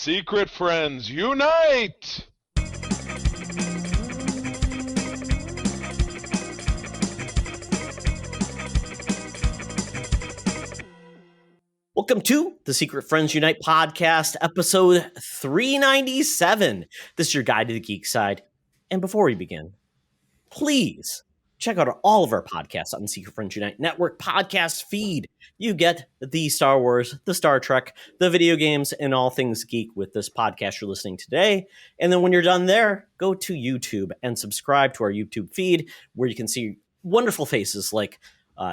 Secret friends, unite! Welcome to the Secret Friends Unite podcast, episode 397. This is your guide to the geek side. And before we begin, please check out all of our podcasts on the Secret Friends Unite Network podcast feed. You get the Star Wars, the Star Trek, the video games, and all things geek with this podcast you're listening to today. And then when you're done there, go to YouTube and subscribe to our YouTube feed where you can see wonderful faces like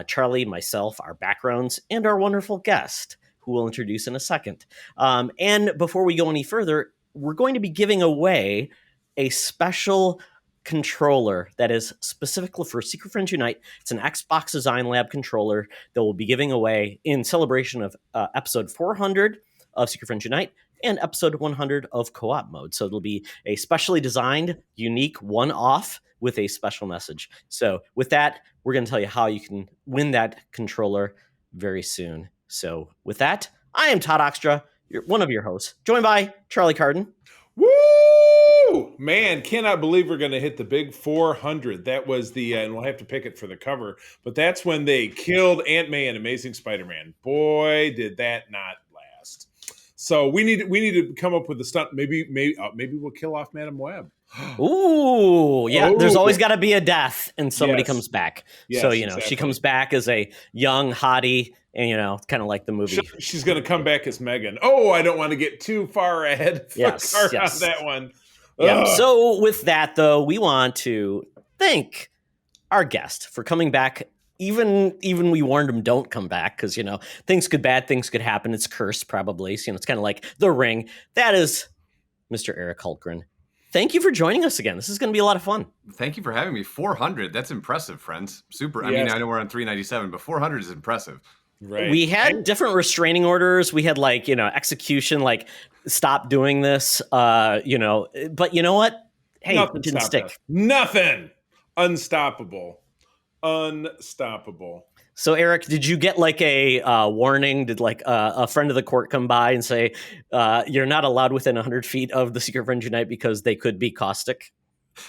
Charlie, myself, our backgrounds, and our wonderful guest, who we'll introduce in a second. And before we go any further, we're going to be giving away a special controller that is specifically for Secret Friends Unite. It's an Xbox Design Lab controller that we'll be giving away in celebration of episode 400 of Secret Friends Unite and episode 100 of Co-op Mode. So it'll be a specially designed, unique one-off with a special message. So with that, we're going to tell you how you can win that controller very soon. So with that, I am Todd Oxtra, one of your hosts, joined by Charlie Carden. Woo! Man, cannot believe we're going to hit the big 400. That was the, and we'll have to pick it for the cover, but that's when they killed Aunt May and Amazing Spider-Man. Boy, did that not last. So we need to come up with a stunt. Maybe we'll kill off Madam Webb. Ooh, yeah. Oh. There's always got to be a death and somebody Yes. comes back. Yes, so, exactly. She comes back as a young hottie and, kind of like the movie. She's going to come back as Megan. Oh, I don't want to get too far ahead Yes. on that one. Yeah. Ugh. So with that, though, we want to thank our guest for coming back. Even we warned him, don't come back because, bad things could happen. It's cursed, probably. So, it's kind of like The Ring. That is Mr. Eric Hultgren. Thank you for joining us again. This is going to be a lot of fun. Thank you for having me. 400. That's impressive, friends. Super. I Yes. mean, I know we're on 397, but 400 is impressive. Right. We had different restraining orders. We had execution, stop doing this, but you know what? Hey, Nothing it didn't stopped stick. us. Nothing. Unstoppable. So, Eric, did you get a warning? Did a friend of the court come by and say, you're not allowed within 100 feet of the Secret Friends Unite because they could be caustic?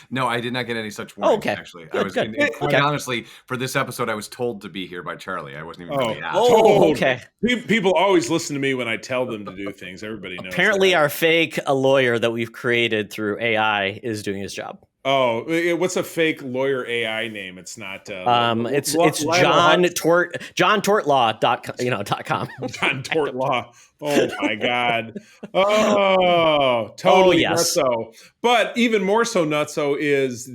No, I did not get any such warnings, okay. actually. Good, I was good. quite honestly, for this episode, I was told to be here by Charlie. I wasn't even really asked. Oh, okay. People always listen to me when I tell them to do things. Everybody knows. Apparently, that. our fake lawyer that we've created through AI is doing his job. Oh, what's a fake lawyer AI name? It's not. It's John Tortlaw.com. John Tortlaw. Oh my God. Oh, totally yes. nutso. But even more so nutso is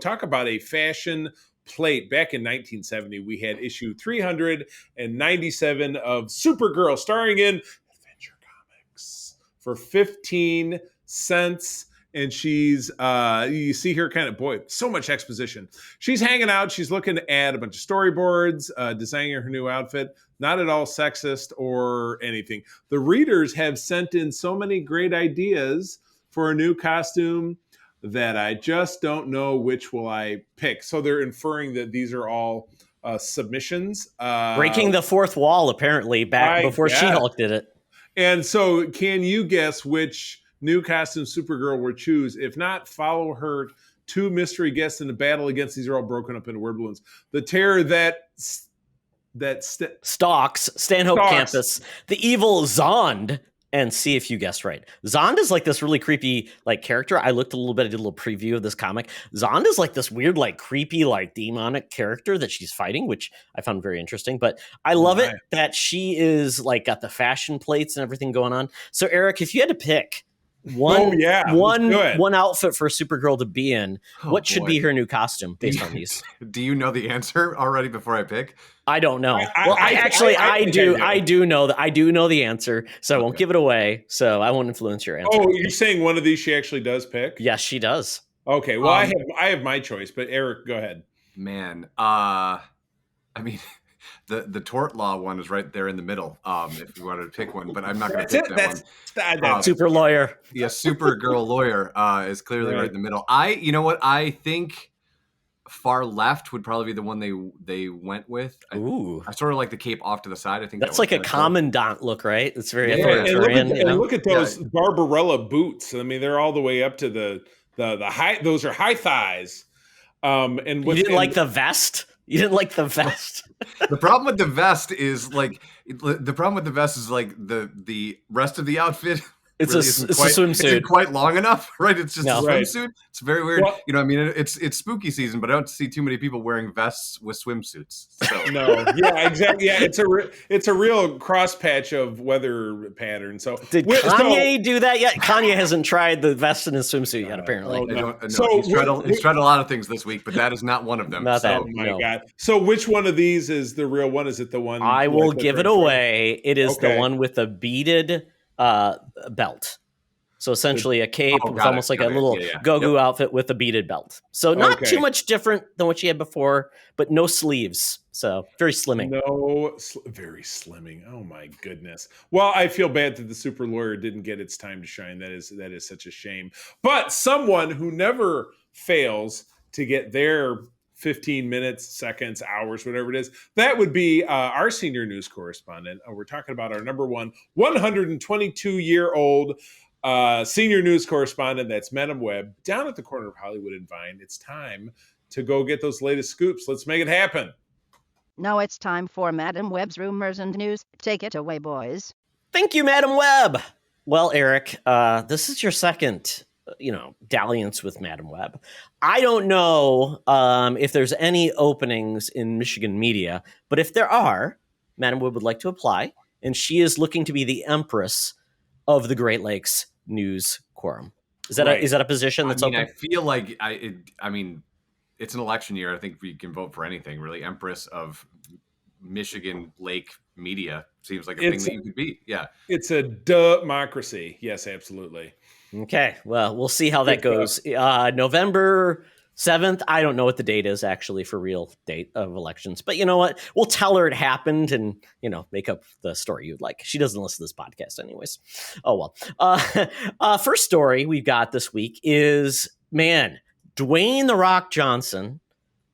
talk about a fashion plate. Back in 1970, we had issue 397 of Supergirl, starring in Adventure Comics for 15 cents. And she's, you see her so much exposition. She's hanging out. She's looking at a bunch of storyboards, designing her new outfit. Not at all sexist or anything. The readers have sent in so many great ideas for a new costume that I just don't know which will I pick. So they're inferring that these are all submissions. Breaking the fourth wall, apparently, back before She-Hulk did it. And so can you guess which new costume Supergirl will choose? If not, follow her two mystery guests in a battle against, these are all broken up into word balloons, the terror that stalks Stanhope Campus, the evil Zond, and see if you guessed right. Zond is this really creepy character. I looked a little bit, I did a little preview of this comic. Zond is this weird creepy demonic character that she's fighting, which I found very interesting. But I love it that she is got the fashion plates and everything going on. So Eric, if you had to pick one outfit for Supergirl to be in, what should be her new costume based on these? Do you know the answer already before I pick? I don't know. I do know the answer, so I won't give it away. So I won't influence your answer. Oh, you're saying one of these she actually does pick? Yes, she does. Okay. Well, I have my choice, but Eric, go ahead. Man, the tort law one is right there in the middle. If you wanted to pick one, but I'm not going to pick that one. Super lawyer. Yeah, Supergirl lawyer is clearly right in the middle. You know what? I think far left would probably be the one they went with. Ooh. I sort of like the cape off to the side. I think that's like a commandant look, right? It's very and authoritarian. look at those Barbarella boots. I mean, they're all the way up to the high. Those are high thighs. And you didn't like the vest. You didn't like the vest. The problem with the vest is like the rest of the outfit. It's really a swimsuit. Isn't quite long enough, right? It's just a swimsuit. Right. It's very weird. Well, I mean, it's spooky season, but I don't see too many people wearing vests with swimsuits. So. No, yeah, exactly. Yeah, it's a real cross patch of weather pattern. So did Kanye do that yet? Kanye hasn't tried the vest in his swimsuit yet, apparently. No. So he's tried a lot of things this week, but that is not one of them. Not that. Oh my God! So which one of these is the real one? Is it the one? I will give it away. It is the one with the beaded belt. So essentially a cape with almost like a little go-go outfit with a beaded belt. So not too much different than what she had before, but no sleeves. So very slimming. Very slimming. Oh my goodness. Well, I feel bad that the super lawyer didn't get its time to shine. That is such a shame. But someone who never fails to get their 15 minutes, seconds, hours, whatever it is, that would be our senior news correspondent. We're talking about our number one 122-year-old senior news correspondent. That's Madam Webb, down at the corner of Hollywood and Vine. It's time to go get those latest scoops. Let's make it happen. Now it's time for Madam Webb's rumors and news. Take it away, boys. Thank you, Madam Webb. Well, Eric, this is your second dalliance with Madam Webb. I don't know if there's any openings in Michigan media, but if there are, Madam Webb would like to apply, and she is looking to be the empress of the Great Lakes News Quorum. Is that a position that's open? I feel like it's an election year. I think we can vote for anything, really. Empress of Michigan Lake Media seems like a thing that you could be. Yeah, it's a democracy. Yes, absolutely. Okay, well, we'll see how that goes. November 7th. I don't know what the date is actually for real date of elections, but you know what? We'll tell her it happened and, make up the story you'd like. She doesn't listen to this podcast anyways. Oh, well. First story we've got this week is, Dwayne "The Rock" Johnson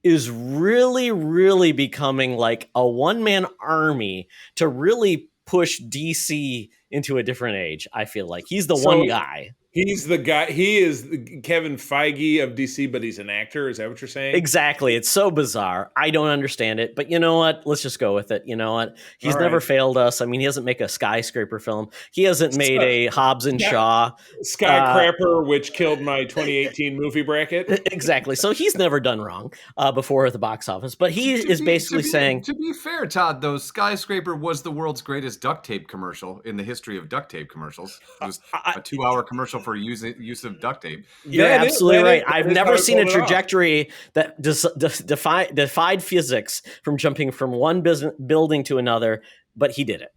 is really, really becoming like a one-man army to really push DC into a different age. I feel like he's the one guy. He's the guy. He is the Kevin Feige of DC, but he's an actor. Is that what you're saying? Exactly. It's so bizarre. I don't understand it. But you know what? Let's just go with it. You know what? He's never failed us. I mean, he doesn't make a skyscraper film. He hasn't made a Hobbs and Shaw. Skyscraper, which killed my 2018 movie bracket. Exactly. So he's never done wrong before at the box office. But he is basically saying... To be fair, Todd, though, Skyscraper was the world's greatest duct tape commercial in the history of duct tape commercials. It was a 2-hour commercial for use of duct tape. You're absolutely right. I've never seen a trajectory that defied physics from jumping from one building to another, but he did it.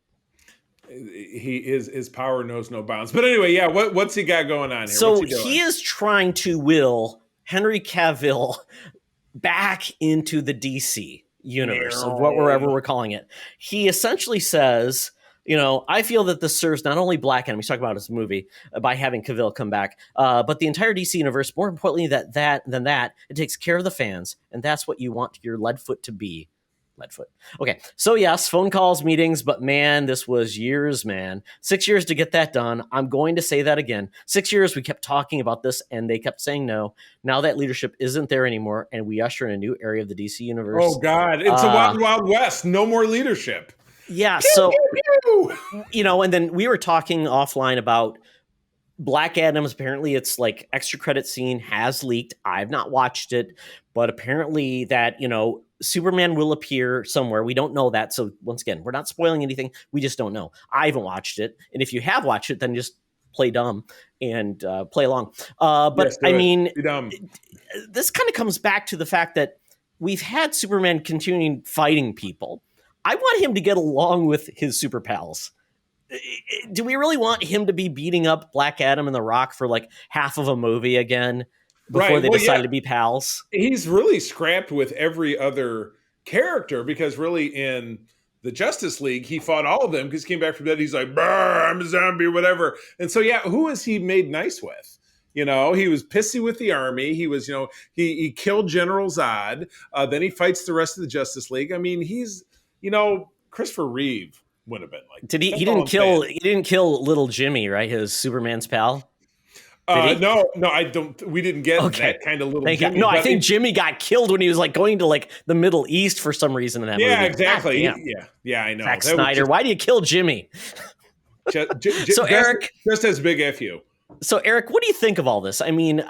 His power knows no bounds. But anyway, yeah, what's he got going on here? So he is trying to will Henry Cavill back into the DC universe of whatever we're calling it. He essentially says, I feel that this serves not only Black Adam, he's talking about his movie, by having Cavill come back, but the entire DC universe. More importantly than that, it takes care of the fans, and that's what you want your Leadfoot to be. Leadfoot. Okay, so yes, phone calls, meetings, but this was years, 6 years to get that done. I'm going to say that again. 6 years, we kept talking about this, and they kept saying no. Now that leadership isn't there anymore, and we usher in a new area of the DC universe. Oh, God, it's a wild, wild west. No more leadership. Yeah, so, and then we were talking offline about Black Adam's. Apparently it's like extra credit scene has leaked. I've not watched it, but apparently that, Superman will appear somewhere. We don't know that. So once again, we're not spoiling anything. We just don't know. I haven't watched it. And if you have watched it, then just play dumb and play along. But yes, this kind of comes back to the fact that we've had Superman continuing fighting people. I want him to get along with his super pals. Do we really want him to be beating up Black Adam and The Rock for like half of a movie again before they decide to be pals? He's really scrapped with every other character because really in the Justice League, he fought all of them because he came back from dead. He's like, I'm a zombie or whatever. And so, who has he made nice with? You know, he was pissy with the army. He was, he killed General Zod. Then he fights the rest of the Justice League. I mean, he's, Christopher Reeve would have been like. Did he? He didn't kill little Jimmy, right? His Superman's pal. No, I don't. We didn't get that kind of little Jimmy. No, I think Jimmy got killed when he was like going to like the Middle East for some reason in that movie. Yeah, exactly. Yeah, I know. Zack Snyder, why do you kill Jimmy? So Eric, just as big fu. So Eric, what do you think of all this? I mean,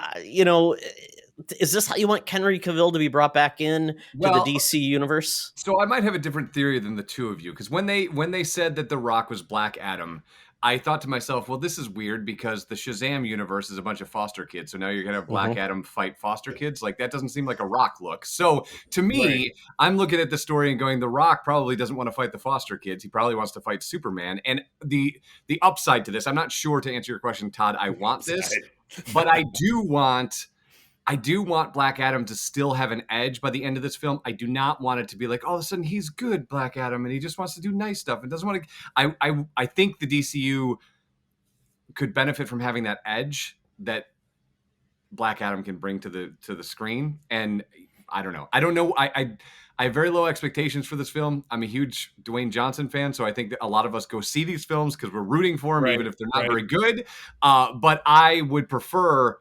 is this how you want Henry Cavill to be brought back in to the DC universe? So I might have a different theory than the two of you, because when they said that The Rock was Black Adam, I thought to myself, well, this is weird because the Shazam universe is a bunch of foster kids. So now you're going to have Black Adam fight foster kids? Like, that doesn't seem like a Rock look. So to me, I'm looking at the story and going, The Rock probably doesn't want to fight the foster kids. He probably wants to fight Superman. And the upside to this, I'm not sure, to answer your question, Todd, I want this, but I do want Black Adam to still have an edge by the end of this film. I do not want it to be like, all of a sudden he's good, Black Adam, and he just wants to do nice stuff and doesn't want to. I think the DCU could benefit from having that edge that Black Adam can bring to the screen. And I don't know. I have very low expectations for this film. I'm a huge Dwayne Johnson fan, so I think that a lot of us go see these films because we're rooting for him, even if they're not very good. But I would prefer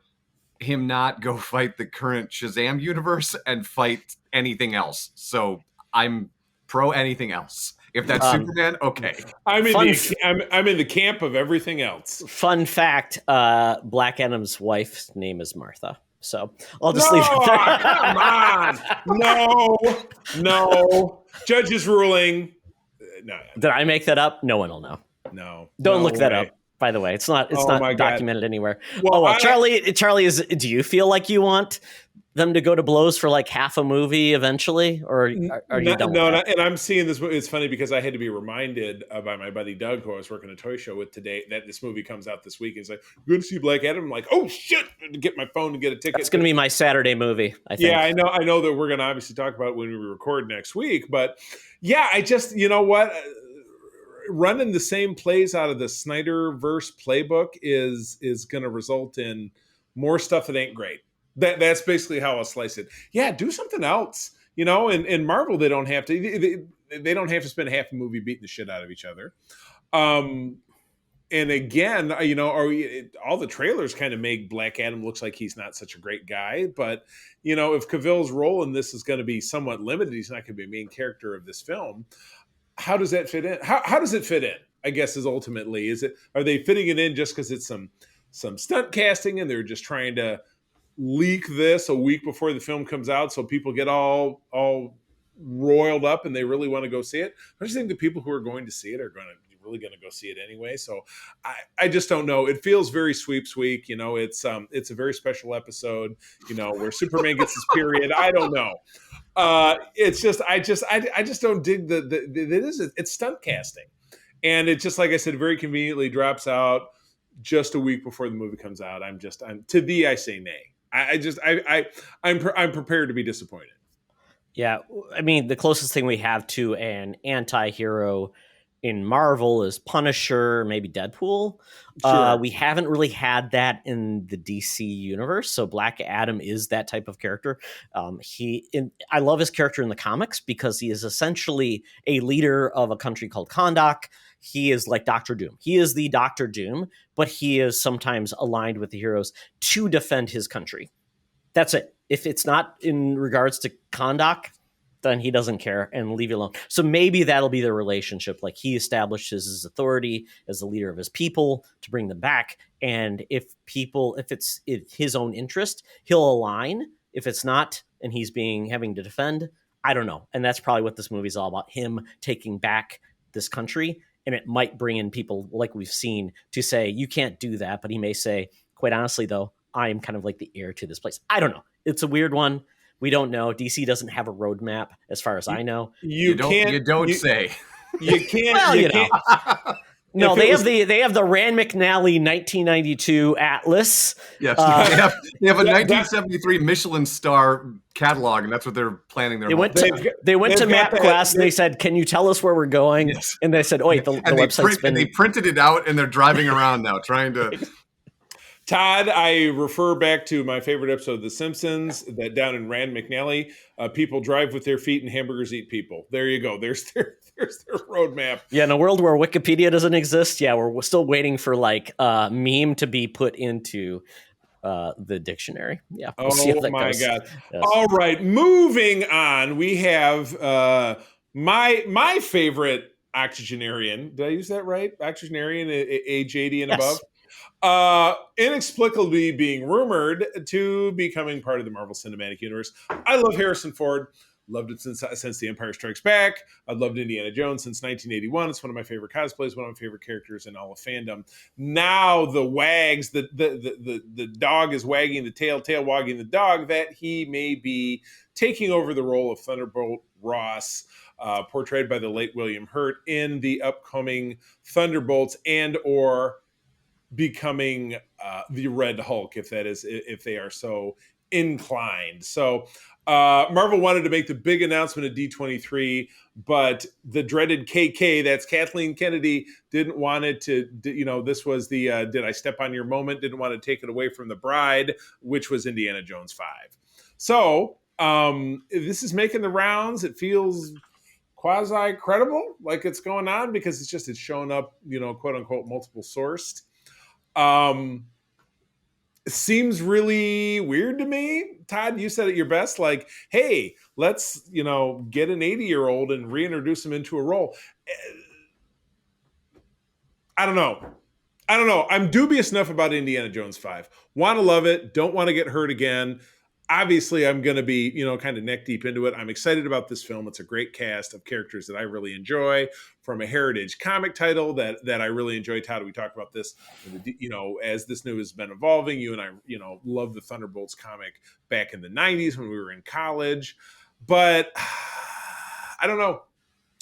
him not go fight the current Shazam universe and fight anything else. So I'm pro anything else. If that's Superman, okay. I'm in the camp of everything else. Fun fact: Black Adam's wife's name is Martha. So I'll just leave it there. Come on, no. Judge's ruling. No. Did I make that up? No one will know. No. Don't look that up. By the way, it's not documented anywhere. Well, Charlie, do you feel like you want them to go to blows for like half a movie eventually, or are you done? No, and I'm seeing this. It's funny because I had to be reminded by my buddy Doug, who I was working a toy show with today, that this movie comes out this week. He's like, "You're going to see Black Adam." I'm like, "Oh shit!" To get my phone to get a ticket. It's going to be my Saturday movie. I think. Yeah, I know that we're going to obviously talk about it when we record next week, but yeah, I just what. Running the same plays out of the Snyderverse playbook is going to result in more stuff that ain't great. That's basically how I'll slice it. Yeah, do something else. In Marvel, they don't have to. They don't have to spend half a movie beating the shit out of each other. And again, all the trailers kind of make Black Adam looks like he's not such a great guy. But if Cavill's role in this is going to be somewhat limited, he's not going to be a main character of this film. How does that fit in? How does it fit in? I guess is ultimately, are they fitting it in just because it's some stunt casting and they're just trying to leak this a week before the film comes out so people get all roiled up and they really want to go see it? I just think the people who are going to see it are really going to go see it anyway. So I just don't know. It feels very sweeps week. It's a very special episode. Where Superman gets his period. I don't know. It's just I just don't dig it's stunt casting, and it just, like I said, very conveniently drops out just a week before the movie comes out. I'm to thee I say nay. I'm prepared to be disappointed. Yeah, I mean, the closest thing we have to an anti-hero in Marvel is Punisher, maybe Deadpool. Sure. We haven't really had that in the DC universe. So Black Adam is that type of character. I love his character in the comics because he is essentially a leader of a country called Kahndaq. He is like Doctor Doom. He is the Doctor Doom, but he is sometimes aligned with the heroes to defend his country. That's it. If it's not in regards to Kahndaq, then he doesn't care and leave you alone. So maybe that'll be the relationship. Like, he establishes his authority as the leader of his people to bring them back. And if it's his own interest, he'll align. If it's not, and he's having to defend, I don't know. And that's probably what this movie's all about, him taking back this country. And it might bring in people like we've seen to say, you can't do that. But he may say, quite honestly, though, I am kind of like the heir to this place. I don't know. It's a weird one. We don't know. DC doesn't have a roadmap, as far as I know. You don't say. You can't. Well, No, they have the Rand McNally 1992 Atlas. Yes, they have a 1973 Michelin star catalog, and that's what they're planning their. They went to MapQuest and they said, "Can you tell us where we're going?" Yes. And they said, "Oh, wait, the website's been." And they printed it out, and they're driving around now trying to. Todd, I refer back to my favorite episode of The Simpsons, that down in Rand McNally, people drive with their feet and hamburgers eat people. There you go. There's their roadmap. Yeah, in a world where Wikipedia doesn't exist, we're still waiting for like meme to be put into the dictionary. Yeah, we'll see how that my goes. God. Yes. All right, moving on. We have my favorite octogenarian. Did I use that right? Octogenarian, age 80 and above. Inexplicably being rumored to becoming part of the Marvel Cinematic Universe. I love Harrison Ford. Loved it since The Empire Strikes Back. I've loved Indiana Jones since 1981. It's one of my favorite cosplays, one of my favorite characters in all of fandom. Now the dog is wagging the tail wagging the dog, that he may be taking over the role of Thunderbolt Ross, portrayed by the late William Hurt, in the upcoming Thunderbolts, and or becoming the Red Hulk, if they are so inclined. So Marvel wanted to make the big announcement at D23, but the dreaded KK, that's Kathleen Kennedy, didn't want it to, this was the did I step on your moment, didn't want to take it away from the bride, which was Indiana Jones 5. So this is making the rounds. It feels quasi credible, like it's going on, because it's shown up, quote unquote, multiple sourced. It seems really weird to me. Todd, you said it your best, like, hey, let's, get an 80-year-old and reintroduce him into a role. I don't know. I'm dubious enough about Indiana Jones 5. Want to love it. Don't want to get hurt again. Obviously, I'm going to be, kind of neck deep into it. I'm excited about this film. It's a great cast of characters that I really enjoy, from a heritage comic title that I really enjoy. Todd, we talked about this, as this news has been evolving. You and I, love the Thunderbolts comic back in the 90s when we were in college. But I don't know.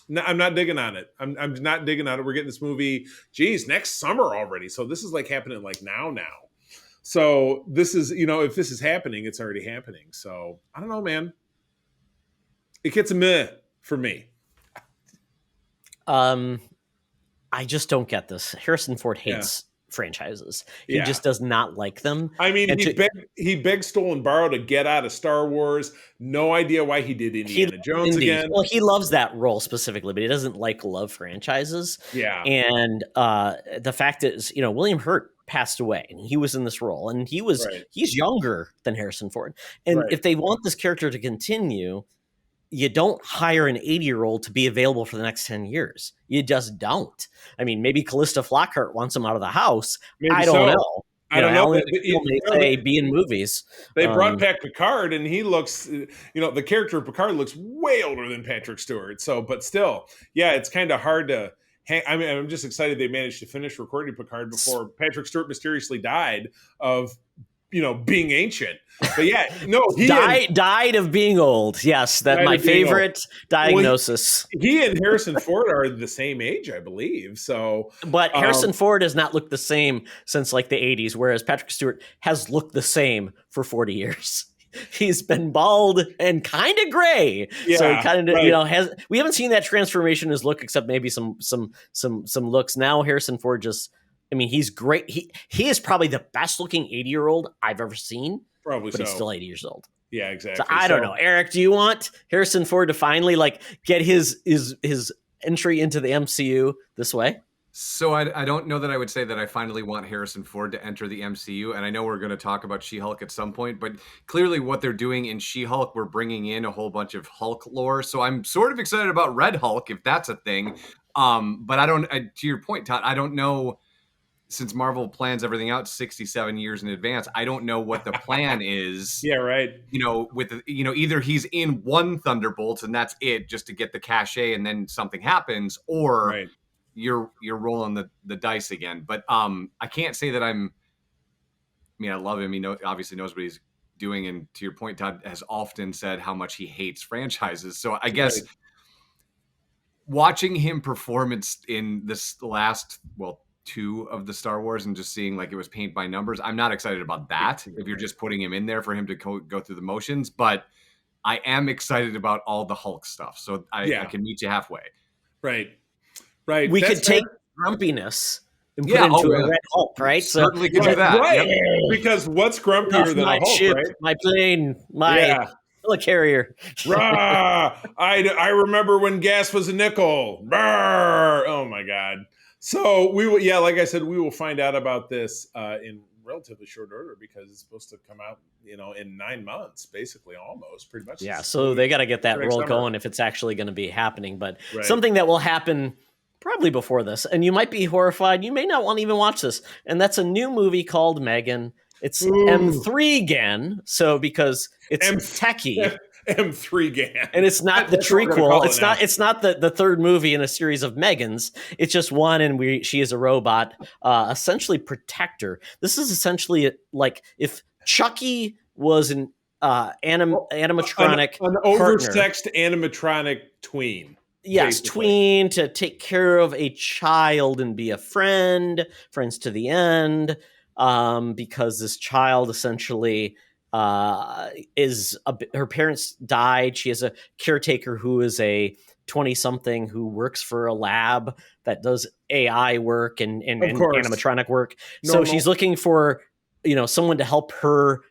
No, I'm not digging on it. I'm not digging on it. We're getting this movie, next summer already. So this is like happening like now. So this is, if this is happening, it's already happening. So I don't know, man. It gets a meh for me. I just don't get this. Harrison Ford hates franchises. He just does not like them. I mean, he begged, stole, and borrowed to get out of Star Wars. No idea why he did Indiana Jones again. Well, he loves that role specifically, but he doesn't love franchises. Yeah. And the fact is, William Hurt passed away and he was in this role, and he's younger than Harrison Ford. And if they want this character to continue, you don't hire an 80-year-old to be available for the next 10 years. You just don't. I mean, maybe Callista Flockhart wants him out of the house. Maybe I don't know. I don't know. They be in movies. They brought back Picard, and he looks, the character of Picard looks way older than Patrick Stewart. So, but still, it's kind of hard to I'm just excited they managed to finish recording Picard before Patrick Stewart mysteriously died of, being ancient. But he died of being old. Yes, that's my favorite diagnosis. Well, he and Harrison Ford are the same age, I believe. So, but Harrison Ford has not looked the same since like the 80s, whereas Patrick Stewart has looked the same for 40 years. He's been bald and kind of gray, so he kind of has. We haven't seen that transformation in his look, except maybe some looks. Now Harrison Ford he's great. He is probably the best looking 80-year-old I've ever seen. Probably, but he's still 80 years old. Yeah, exactly. So I don't know, Eric. Do you want Harrison Ford to finally get his entry into the MCU this way? So I don't know that I would say that I finally want Harrison Ford to enter the MCU, and I know we're going to talk about She-Hulk at some point, but clearly what they're doing in She-Hulk, we're bringing in a whole bunch of Hulk lore, so I'm sort of excited about Red Hulk, if that's a thing. But to your point, Todd, I don't know, since Marvel plans everything out 67 years in advance, I don't know what the plan is. Yeah, right. Either he's in one Thunderbolt and that's it, just to get the cachet, and then something happens, or... Right. You're rolling the dice again. But I can't say that I love him. He obviously knows what he's doing. And to your point, Todd has often said how much he hates franchises. So I guess watching him perform in this last, two of the Star Wars and just seeing like it was paint by numbers, I'm not excited about that. If you're just putting him in there for him to go through the motions. But I am excited about all the Hulk stuff. So I can meet you halfway. Right. Right. We could take grumpiness and put into a Red Hulk, right? Certainly could do that. Right. Yep. Because what's grumpier than my a Hulk, ship, right? my plane, my helicarrier. Rah! I remember when gas was a nickel. Brr! Oh my God. So we will, like I said, we will find out about this in relatively short order because it's supposed to come out, in 9 months, basically, almost, pretty much. Yeah, so they got to get that roll going if it's actually going to be happening. But something that will happen probably before this, and you might be horrified. You may not want to even watch this, and that's a new movie called Megan. It's M3 again, so because it's techie. M3 Gan. And it's not the trequel. It's not the third movie in a series of Megans. It's just one, and she is a robot, essentially protector. This is essentially like if Chucky was an animatronic, an oversexed animatronic tween. Yes, basically. Tween to take care of a child and be a friends to the end, because this child essentially her parents died. She has a caretaker who is a 20-something who works for a lab that does AI work and animatronic work. Normal. So she's looking for someone to help her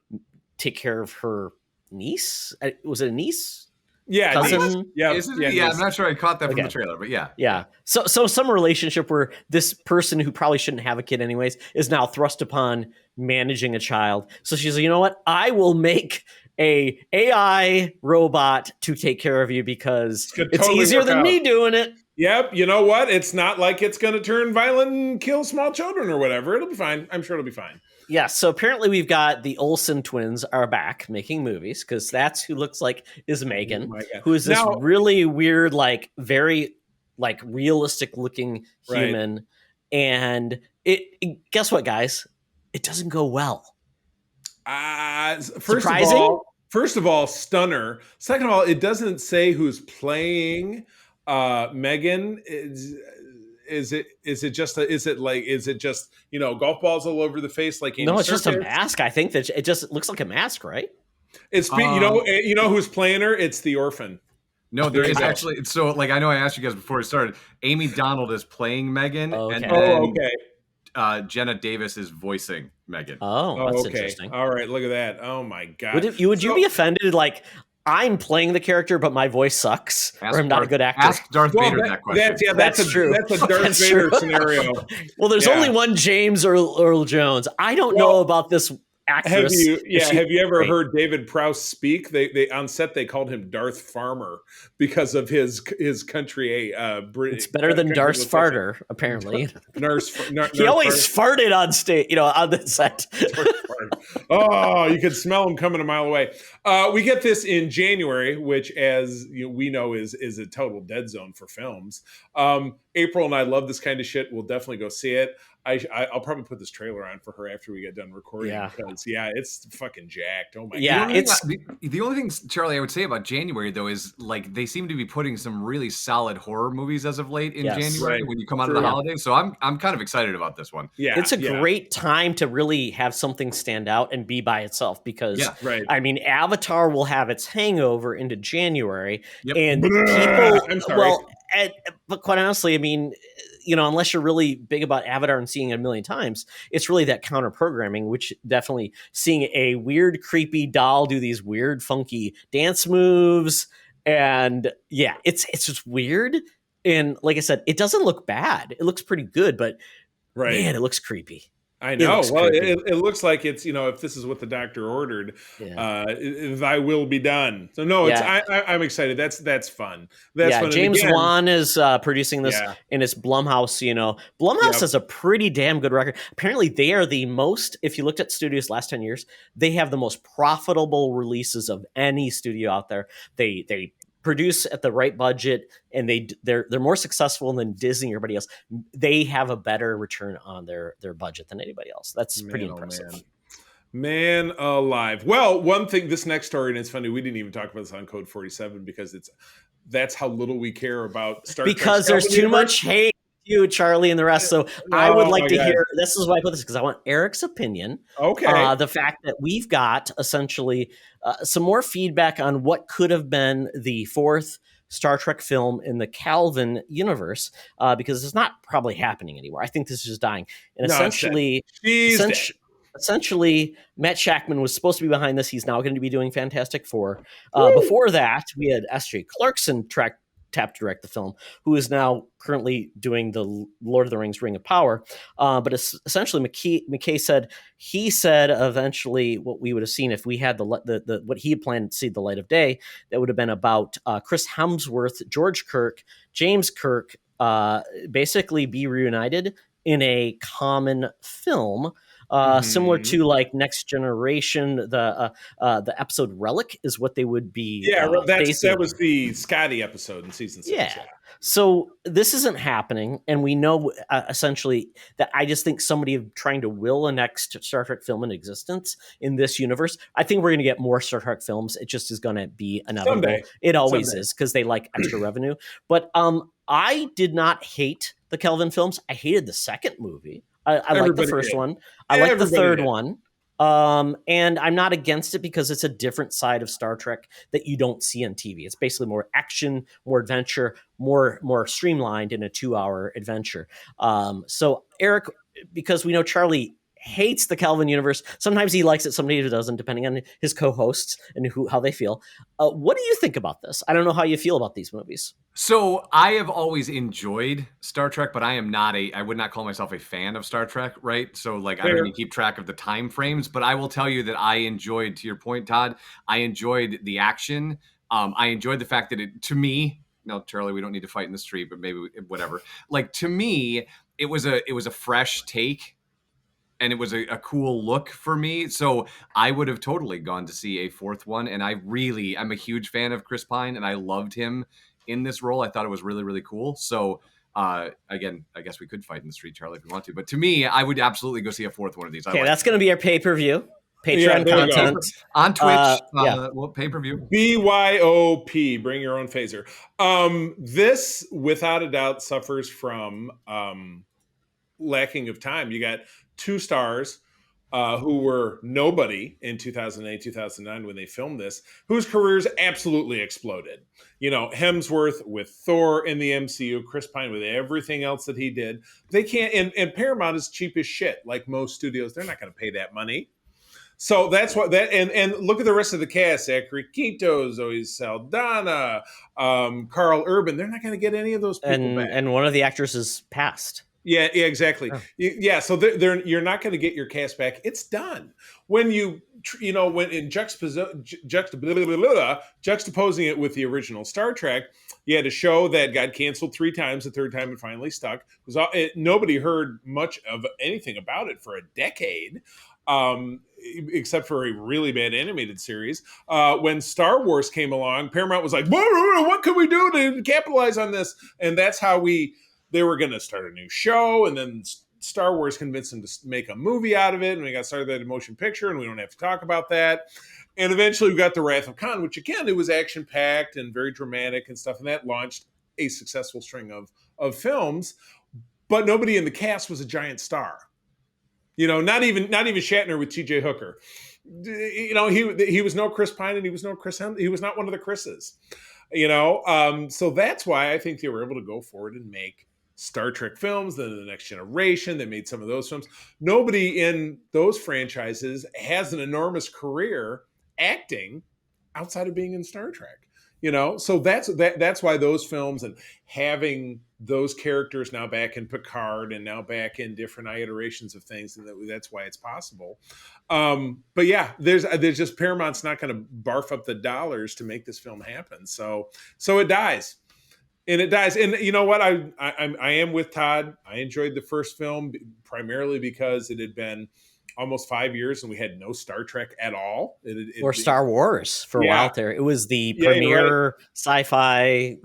take care of her niece. Was it a niece? Yeah, cousin? I'm not sure I caught that from the trailer, but yeah. So some relationship where this person who probably shouldn't have a kid anyways is now thrust upon managing a child. So she's like, you know what? I will make a AI robot to take care of you because it's easier than me doing it. Yep. You know what? It's not like it's going to turn violent and kill small children or whatever. It'll be fine. I'm sure it'll be fine. Yeah, so apparently we've got the Olsen twins are back making movies because that's who looks like is Megan, who is this really weird, like very like realistic looking human. And guess what, guys? It doesn't go well. Surprising? First of all, stunner. Second of all, it doesn't say who's playing Megan. Is it just golf balls all over the face like Andy it's Serkis? just a mask. I think that it just looks like a mask, right? It's who's playing her? It's the orphan. No, there is actually. So like I know I asked you guys before we started. Amy Donald is playing Megan, and then Jenna Davis is voicing Megan. That's interesting. All right, look at that. Oh my God. Would you be offended? Like, I'm playing the character, but my voice sucks, or I'm not a good actor. Ask Darth Vader that question. That's true. That's a Darth Vader scenario. Well, there's only one James Earl Jones. I don't know about this actress. Have you ever heard David Prowse speak? They on set they called him Darth Farmer because of his country. It's better than Darth Farter, apparently. He always farted on stage, on the set. Oh, you could smell him coming a mile away. We get this in January, which, as we know, is a total dead zone for films. April and I love this kind of shit. We'll definitely go see it. I'll probably put this trailer on for her after we get done recording because it's fucking jacked. Oh my god! The only thing, Charlie, I would say about January though is like they seem to be putting some really solid horror movies as of late in January when you come out of the holidays. So I'm kind of excited about this one. Yeah, it's a great time to really have something stand out and be by itself because I mean, Avatar will have its hangover into January, and people. I'm sorry. But quite honestly, I mean, unless you're really big about Avatar and seeing it a million times, it's really that counter programming, which definitely seeing a weird, creepy doll do these weird, funky dance moves. And it's just weird. And like I said, it doesn't look bad. It looks pretty good, but man, it looks creepy. I know. Well, it looks like it's, if this is what the doctor ordered, thy will be done. So no, I'm excited. That's fun. That's fun. James Wan is producing this and it's Blumhouse, Blumhouse has a pretty damn good record. Apparently they are the most, if you looked at studios last 10 years, they have the most profitable releases of any studio out there. They produce at the right budget, and they're more successful than Disney or everybody else. They have a better return on their budget than anybody else. That's pretty impressive. Man alive. Well, one thing, this next story, and it's funny, we didn't even talk about this on Code 47 because that's how little we care about Star Trek. Because there's too much hate. You, Charlie, and the rest. So I would like to hear, this is why I put this, because I want Eric's opinion. Okay. The fact that we've got essentially some more feedback on what could have been the fourth Star Trek film in the Calvin universe, because it's not probably happening anymore. I think this is just dying. And No, it's dead. She's dead. Essentially, Matt Shackman was supposed to be behind this. He's now going to be doing Fantastic Four. Before that, we had S.J. Clarkson tapped direct the film, who is now currently doing the Lord of the Rings Ring of Power. But essentially, McKay said eventually what we would have seen if we had the what he had planned to see the light of day, that would have been about Chris Hemsworth, George Kirk, James Kirk, basically be reunited in a common film. Similar to like Next Generation, the episode Relic is what they would be. Yeah, that was the Scotty episode in season 6. Yeah. So this isn't happening, and we know essentially that I just think somebody trying to will a next Star Trek film in existence in this universe. I think we're going to get more Star Trek films. It just is going to be inevitable. Someday. It always is, because they like extra revenue. But I did not hate the Kelvin films. I hated the second movie. I like the first one. I like the third one. And I'm not against it because it's a different side of Star Trek that you don't see on TV. It's basically more action, more adventure, more streamlined in a 2-hour adventure. So Eric, because we know Charlie hates the Kelvin universe. Sometimes he likes it, sometimes he doesn't, depending on his co-hosts and how they feel. What do you think about this? I don't know how you feel about these movies. So I have always enjoyed Star Trek, but I would not call myself a fan of Star Trek, right? So like, I don't even keep track of the time frames, but I will tell you that I enjoyed, to your point, Todd, I enjoyed the action. I enjoyed the fact that to me, no, Charlie, we don't need to fight in the street, but maybe whatever. Like, to me, it was a fresh take. And it was a cool look for me. So I would have totally gone to see a fourth one. And I'm a huge fan of Chris Pine, and I loved him in this role. I thought it was really, really cool. So again, I guess we could fight in the street, Charlie, if we want to. But to me, I would absolutely go see a fourth one of these. Okay, that's going to be our pay-per-view. Patreon content. On Twitch, pay-per-view. BYOP, bring your own phaser. This, without a doubt, suffers from lacking of time. You got 2 stars who were nobody in 2008, 2009 when they filmed this, whose careers absolutely exploded. You know, Hemsworth with Thor in the MCU, Chris Pine with everything else that he did. They can't, and Paramount is cheap as shit. Like most studios, they're not going to pay that money. So that's what and look at the rest of the cast: Zachary Quinto, Zoe Saldana, Carl Urban. They're not going to get any of those people back. And one of the actors is passed. Yeah, exactly. Oh. Yeah, so you're not going to get your cast back. It's done. When when in juxtaposing it with the original Star Trek, you had a show that got canceled 3 times. The third time it finally stuck. Nobody heard much of anything about it for a decade, except for a really bad animated series. When Star Wars came along, Paramount was like, what can we do to capitalize on this? And that's how they were going to start a new show, and then Star Wars convinced them to make a movie out of it, and we got started that motion picture, and we don't have to talk about that. And eventually we got The Wrath of Khan, which again, it was action-packed and very dramatic and stuff, and that launched a successful string of films, but nobody in the cast was a giant star. You know, not even Shatner with T.J. Hooker. You know, he was no Chris Pine, and he was no Chris Hem. He was not one of the Chris's. You know, so that's why I think they were able to go forward and make Star Trek films, then The Next Generation. They made some of those films. Nobody in those franchises has an enormous career acting outside of being in Star Trek. You know, so that's why those films and having those characters now back in Picard and now back in different iterations of things, and that's why it's possible. But yeah, there's just Paramount's not going to barf up the dollars to make this film happen. So it dies. And it dies. And you know what? I am with Todd. I enjoyed the first film primarily because it had been almost 5 years and we had no Star Trek at all. Or Star Wars for a while there. It was the premier sci-fi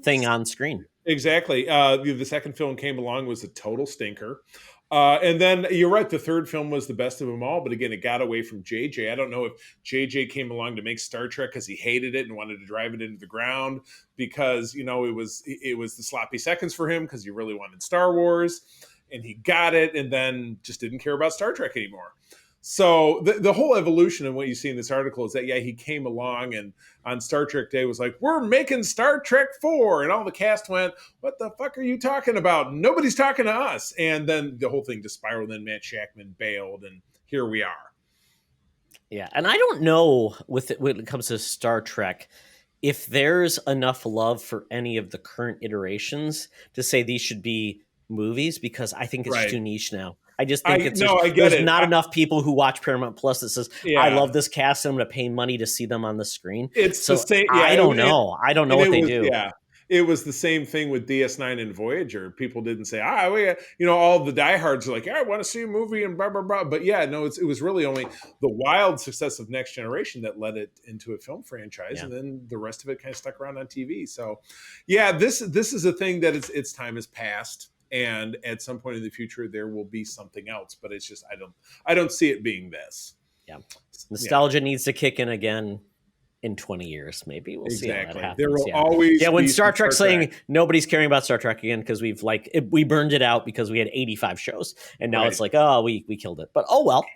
thing on screen. Exactly. The second film came along, was a total stinker. And then you're right, the third film was the best of them all. But again, it got away from JJ. I don't know if JJ came along to make Star Trek because he hated it and wanted to drive it into the ground because, you know, it was the sloppy seconds for him because he really wanted Star Wars and he got it and then just didn't care about Star Trek anymore. So the whole evolution and what you see in this article is that, yeah, he came along and on Star Trek Day was like, we're making Star Trek 4. And all the cast went, what the fuck are you talking about? Nobody's talking to us. And then the whole thing just spiraled. And Matt Shackman bailed. And here we are. Yeah. And I don't know when it comes to Star Trek, if there's enough love for any of the current iterations to say these should be movies, because I think it's too niche now. I just think there's not enough people who watch Paramount Plus that says, I love this cast and I'm going to pay money to see them on the screen. It's the same. Yeah, I don't know. I don't know what they do. Yeah. It was the same thing with DS9 and Voyager. People didn't say, all the diehards are like, I want to see a movie and blah, blah, blah. But yeah, no, it was really only the wild success of Next Generation that led it into a film franchise. Yeah. And then the rest of it kind of stuck around on TV. So yeah, this is a thing that its time has passed. And at some point in the future, there will be something else. But it's just, I don't see it being this. Yeah. Nostalgia needs to kick in again. In 20 years, maybe we'll see how that happens. There will always when Star Trek's saying nobody's caring about Star Trek again because we burned it out because we had 85 shows, and now it's like, oh, we killed it. But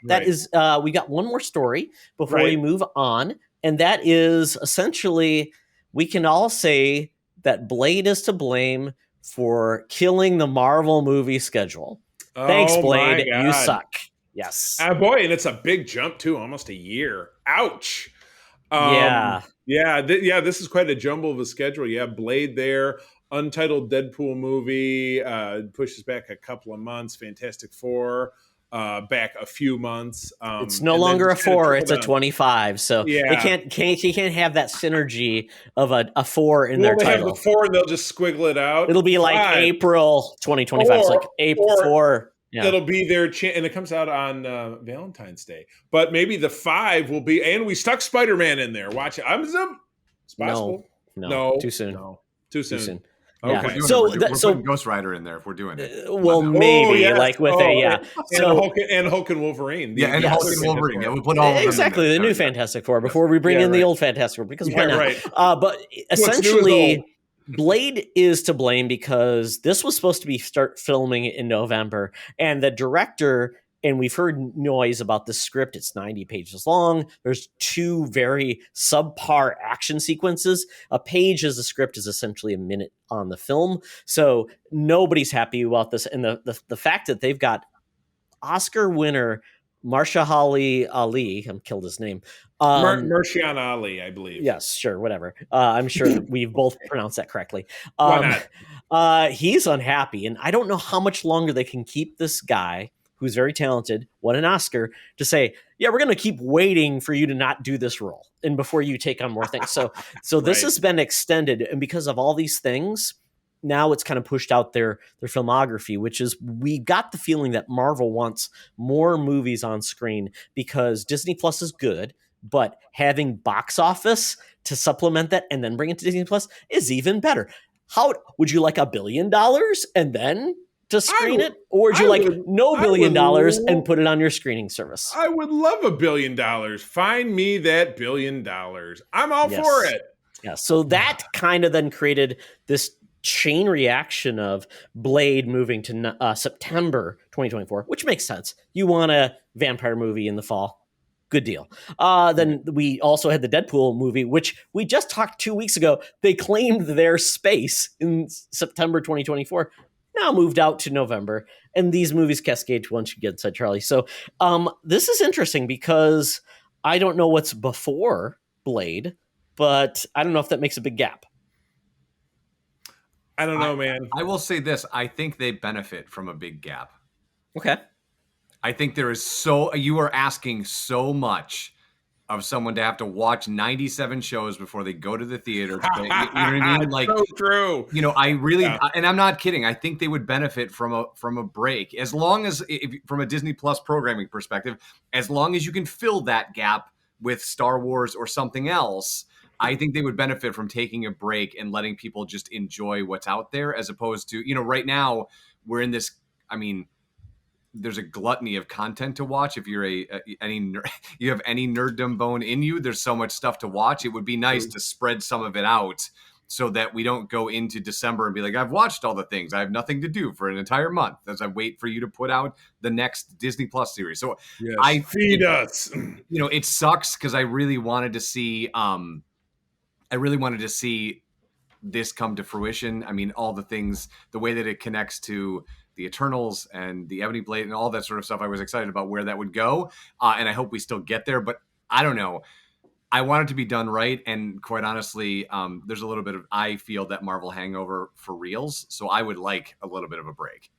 that is we got one more story before we move on, and that is essentially we can all say that Blade is to blame for killing the Marvel movie schedule. Thanks, Blade. You suck. Yes. Boy, and it's a big jump too, almost a year. Ouch. This is quite a jumble of a schedule. You have Blade there, untitled Deadpool movie, pushes back a couple of months. Fantastic Four, back a few months. It's no longer a 4; it's a 25. So they can't have that synergy of a 4 in their title. They have the 4 and they'll just squiggle it out. It'll be like April 2025. It's like April 4. Yeah. It'll be their and it comes out on Valentine's Day. But maybe the 5 will be, and we stuck Spider-Man in there. Watch it. It's possible. No, too soon. No, too soon. Okay. Yeah. So putting Ghost Rider in there if we're doing it. Maybe like with and Hulk and Wolverine. And Hulk and Wolverine. Yeah, we'll put all of them exactly the new Fantastic Four before we bring in the old Fantastic Four, because why not? Right. But essentially, Blade is to blame because this was supposed to start filming in November, and the director, and we've heard noise about the script. It's 90 pages long. There's 2 very subpar action sequences. A page as a script is essentially a minute on the film. So nobody's happy about this. And the fact that they've got Oscar winner Mahershala Ali, I'm killed his name. Mahershala Ali, I believe. Yes, sure, whatever. I'm sure we've both pronounced that correctly. Why not? He's unhappy, and I don't know how much longer they can keep this guy, who's very talented, won an Oscar, to say, yeah, we're going to keep waiting for you to not do this role and before you take on more things. So this has been extended, and because of all these things, now it's kind of pushed out their filmography, which is, we got the feeling that Marvel wants more movies on screen because Disney Plus is good, but having box office to supplement that and then bring it to Disney Plus is even better. How would you like $1 billion and then to screen it, or would you like no $1 billion and put it on your streaming service? I would love $1 billion. Find me that $1 billion. I'm all for it. Yeah. So that kind of then created this chain reaction of Blade moving to September 2024, which makes sense. You want a vampire movie in the fall. Good deal. Then we also had the Deadpool movie, which we just talked 2 weeks ago. They claimed their space in September 2024. Now moved out to November, and these movies cascade once you get inside Charlie. So this is interesting because I don't know what's before Blade, but I don't know if that makes a big gap. I don't know, man. I will say this. I think they benefit from a big gap. Okay. I think you are asking so much of someone to have to watch 97 shows before they go to the theater. You know what I mean? Like, so true. You know, I really, and I'm not kidding. I think they would benefit from a break, as long as, from a Disney Plus programming perspective, as long as you can fill that gap with Star Wars or something else. I think they would benefit from taking a break and letting people just enjoy what's out there, as opposed to, right now we're in this, there's a gluttony of content to watch. If you're you have any nerddom bone in you, there's so much stuff to watch. It would be nice to spread some of it out so that we don't go into December and be like, I've watched all the things. I have nothing to do for an entire month as I wait for you to put out the next Disney Plus series. So yes, feed us. It sucks because I really wanted to see this come to fruition. I mean, all the things, the way that it connects to the Eternals and the Ebony Blade and all that sort of stuff. I was excited about where that would go. And I hope we still get there, but I don't know. I want it to be done right. And quite honestly, there's a little bit of, I feel that Marvel hangover for reals. So I would like a little bit of a break.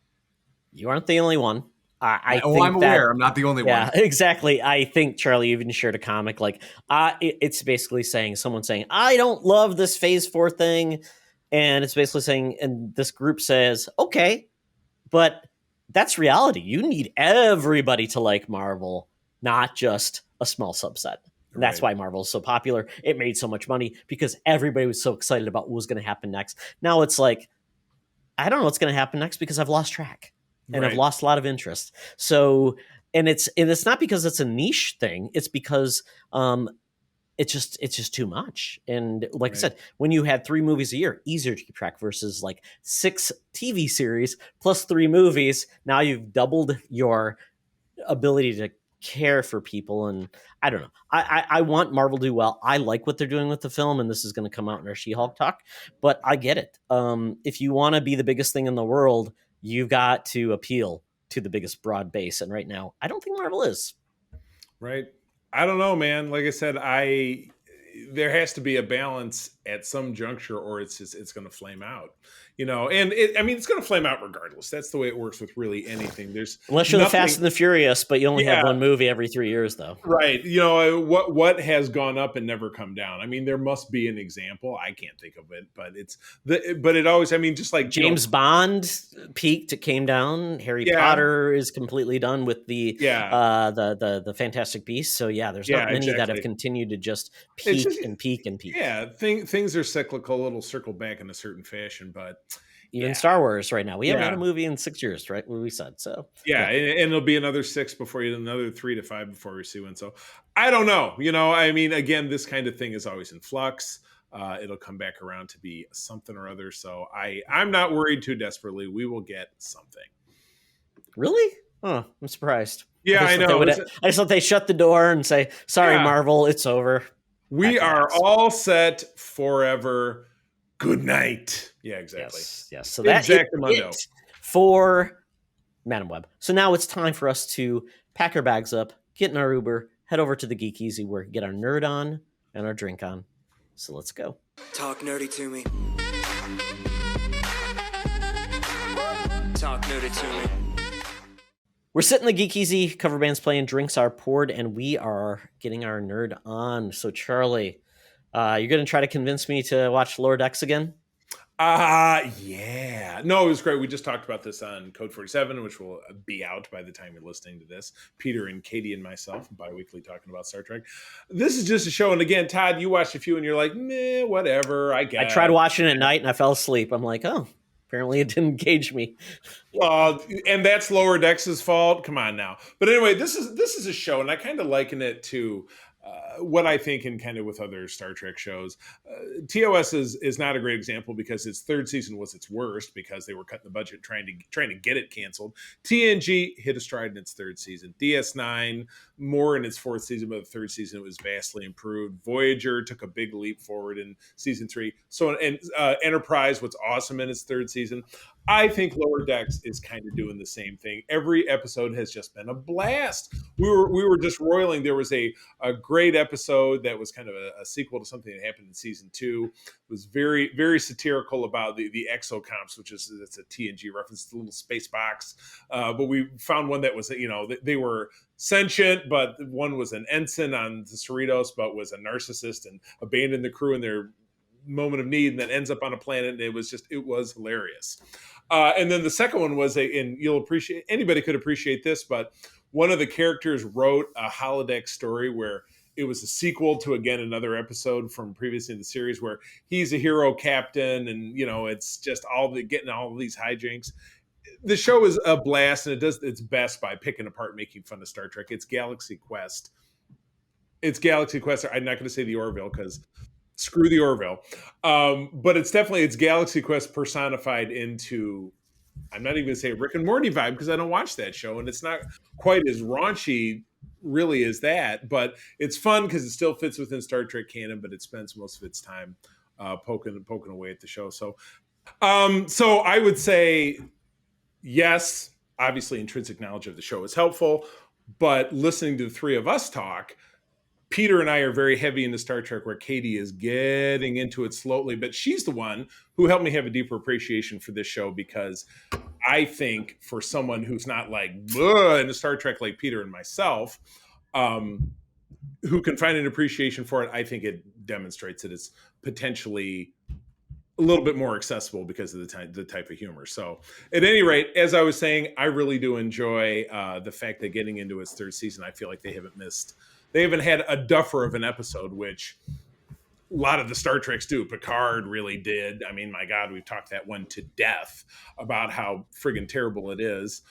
You aren't the only one. I'm aware. I'm not the only one. Yeah, exactly. I think Charlie even shared a comic like it's basically someone saying, I don't love this Phase 4 thing. And it's basically saying, and this group says, okay, but that's reality. You need everybody to like Marvel, not just a small subset. And that's why Marvel is so popular. It made so much money because everybody was so excited about what was going to happen next. Now it's like, I don't know what's going to happen next because I've lost track. And I've lost a lot of interest. So, and it's not because it's a niche thing. It's because it's just too much. And like I said, when you had 3 movies a year, easier to keep track versus like 6 TV series plus 3 movies. Now you've doubled your ability to care for people. And I don't know. I want Marvel to do well. I like what they're doing with the film, and this is going to come out in our She-Hulk talk. But I get it. If you want to be the biggest thing in the world, you've got to appeal to the biggest broad base. And right now, I don't think Marvel is. Right. I don't know, man. Like I said, there has to be a balance at some juncture or it's going to flame out, and it's going to flame out regardless. That's the way it works with really anything. Unless you're the Fast and the Furious, but you only have one movie every 3 years though. Right. What has gone up and never come down. I mean, there must be an example. I can't think of it, but it always, just like James Bond peaked, it came down. Harry Potter is completely done with the Fantastic Beasts. So there's not many that have continued to just peak and peak and peak. Yeah. Things are cyclical. It'll circle back in a certain fashion, but even Star Wars right now, we haven't had a movie in 6 years, right? What we said. So and it'll be another 6 before you, another 3 to 5 before we see one. So I don't know. Again, this kind of thing is always in flux. It'll come back around to be something or other. So I'm not worried too desperately. We will get something. Really? Oh, I'm surprised. Yeah, I know. I just thought they shut the door and say, sorry, Marvel, it's over. We are all set forever. Good night. Yeah, exactly. Yes. So that's it for Madam Webb. So now it's time for us to pack our bags up, get in our Uber, head over to the Geek Easy where we can get our nerd on and our drink on. So let's go. Talk nerdy to me. Talk nerdy to me. We're sitting in the Geek Easy, cover bands playing, drinks are poured, and we are getting our nerd on. So Charlie, you're going to try to convince me to watch Lower Decks again? Yeah. No, it was great. We just talked about this on Code 47, which will be out by the time you're listening to this. Peter and Katie and myself, bi-weekly talking about Star Trek. This is just a show. And again, Todd, you watched a few and you're like, meh, whatever, I guess. I tried watching it at night and I fell asleep. I'm like, oh, apparently it didn't engage me. And that's Lower Decks' fault. Come on now. But anyway, this is a show, and I kind of liken it to what I think in kind of with other Star Trek shows. TOS is not a great example because its 3rd season was its worst because they were cutting the budget trying to get it canceled. TNG hit a stride in its 3rd season. DS9 more in its 4th season, but the 3rd season it was vastly improved. Voyager took a big leap forward in season 3. So Enterprise was awesome in its 3rd season. I think Lower Decks is kind of doing the same thing. Every episode has just been a blast. We were just roiling. There was a great episode that was kind of a sequel to something that happened in season 2. It was very, very satirical about the exocomps, that's a TNG reference, the little space box. But we found one that was, they were sentient, but one was an ensign on the Cerritos, but was a narcissist and abandoned the crew in their moment of need and then ends up on a planet. And it was hilarious. And then the second one was and anybody could appreciate this, but one of the characters wrote a holodeck story where it was a sequel to, again, another episode from previously in the series where he's a hero captain and, it's just getting all of these hijinks. The show is a blast and it does its best by picking apart, making fun of Star Trek. It's Galaxy Quest. I'm not going to say the Orville because Screw the Orville. But it's Galaxy Quest personified into, I'm not even going to say Rick and Morty vibe because I don't watch that show, and it's not quite as raunchy really as that, but it's fun because it still fits within Star Trek canon, but it spends most of its time poking away at the show. So I would say yes, obviously intrinsic knowledge of the show is helpful, but listening to the three of us talk, Peter and I are very heavy into Star Trek, where Katie is getting into it slowly, but she's the one who helped me have a deeper appreciation for this show, because I think for someone who's not like into Star Trek like Peter and myself, who can find an appreciation for it, I think it demonstrates that it's potentially a little bit more accessible because of the type of humor. So at any rate, as I was saying, I really do enjoy the fact that getting into its third season, I feel like they haven't had a duffer of an episode, which a lot of the Star Treks do. Picard really did. I mean, my God, we've talked that one to death about how friggin' terrible it is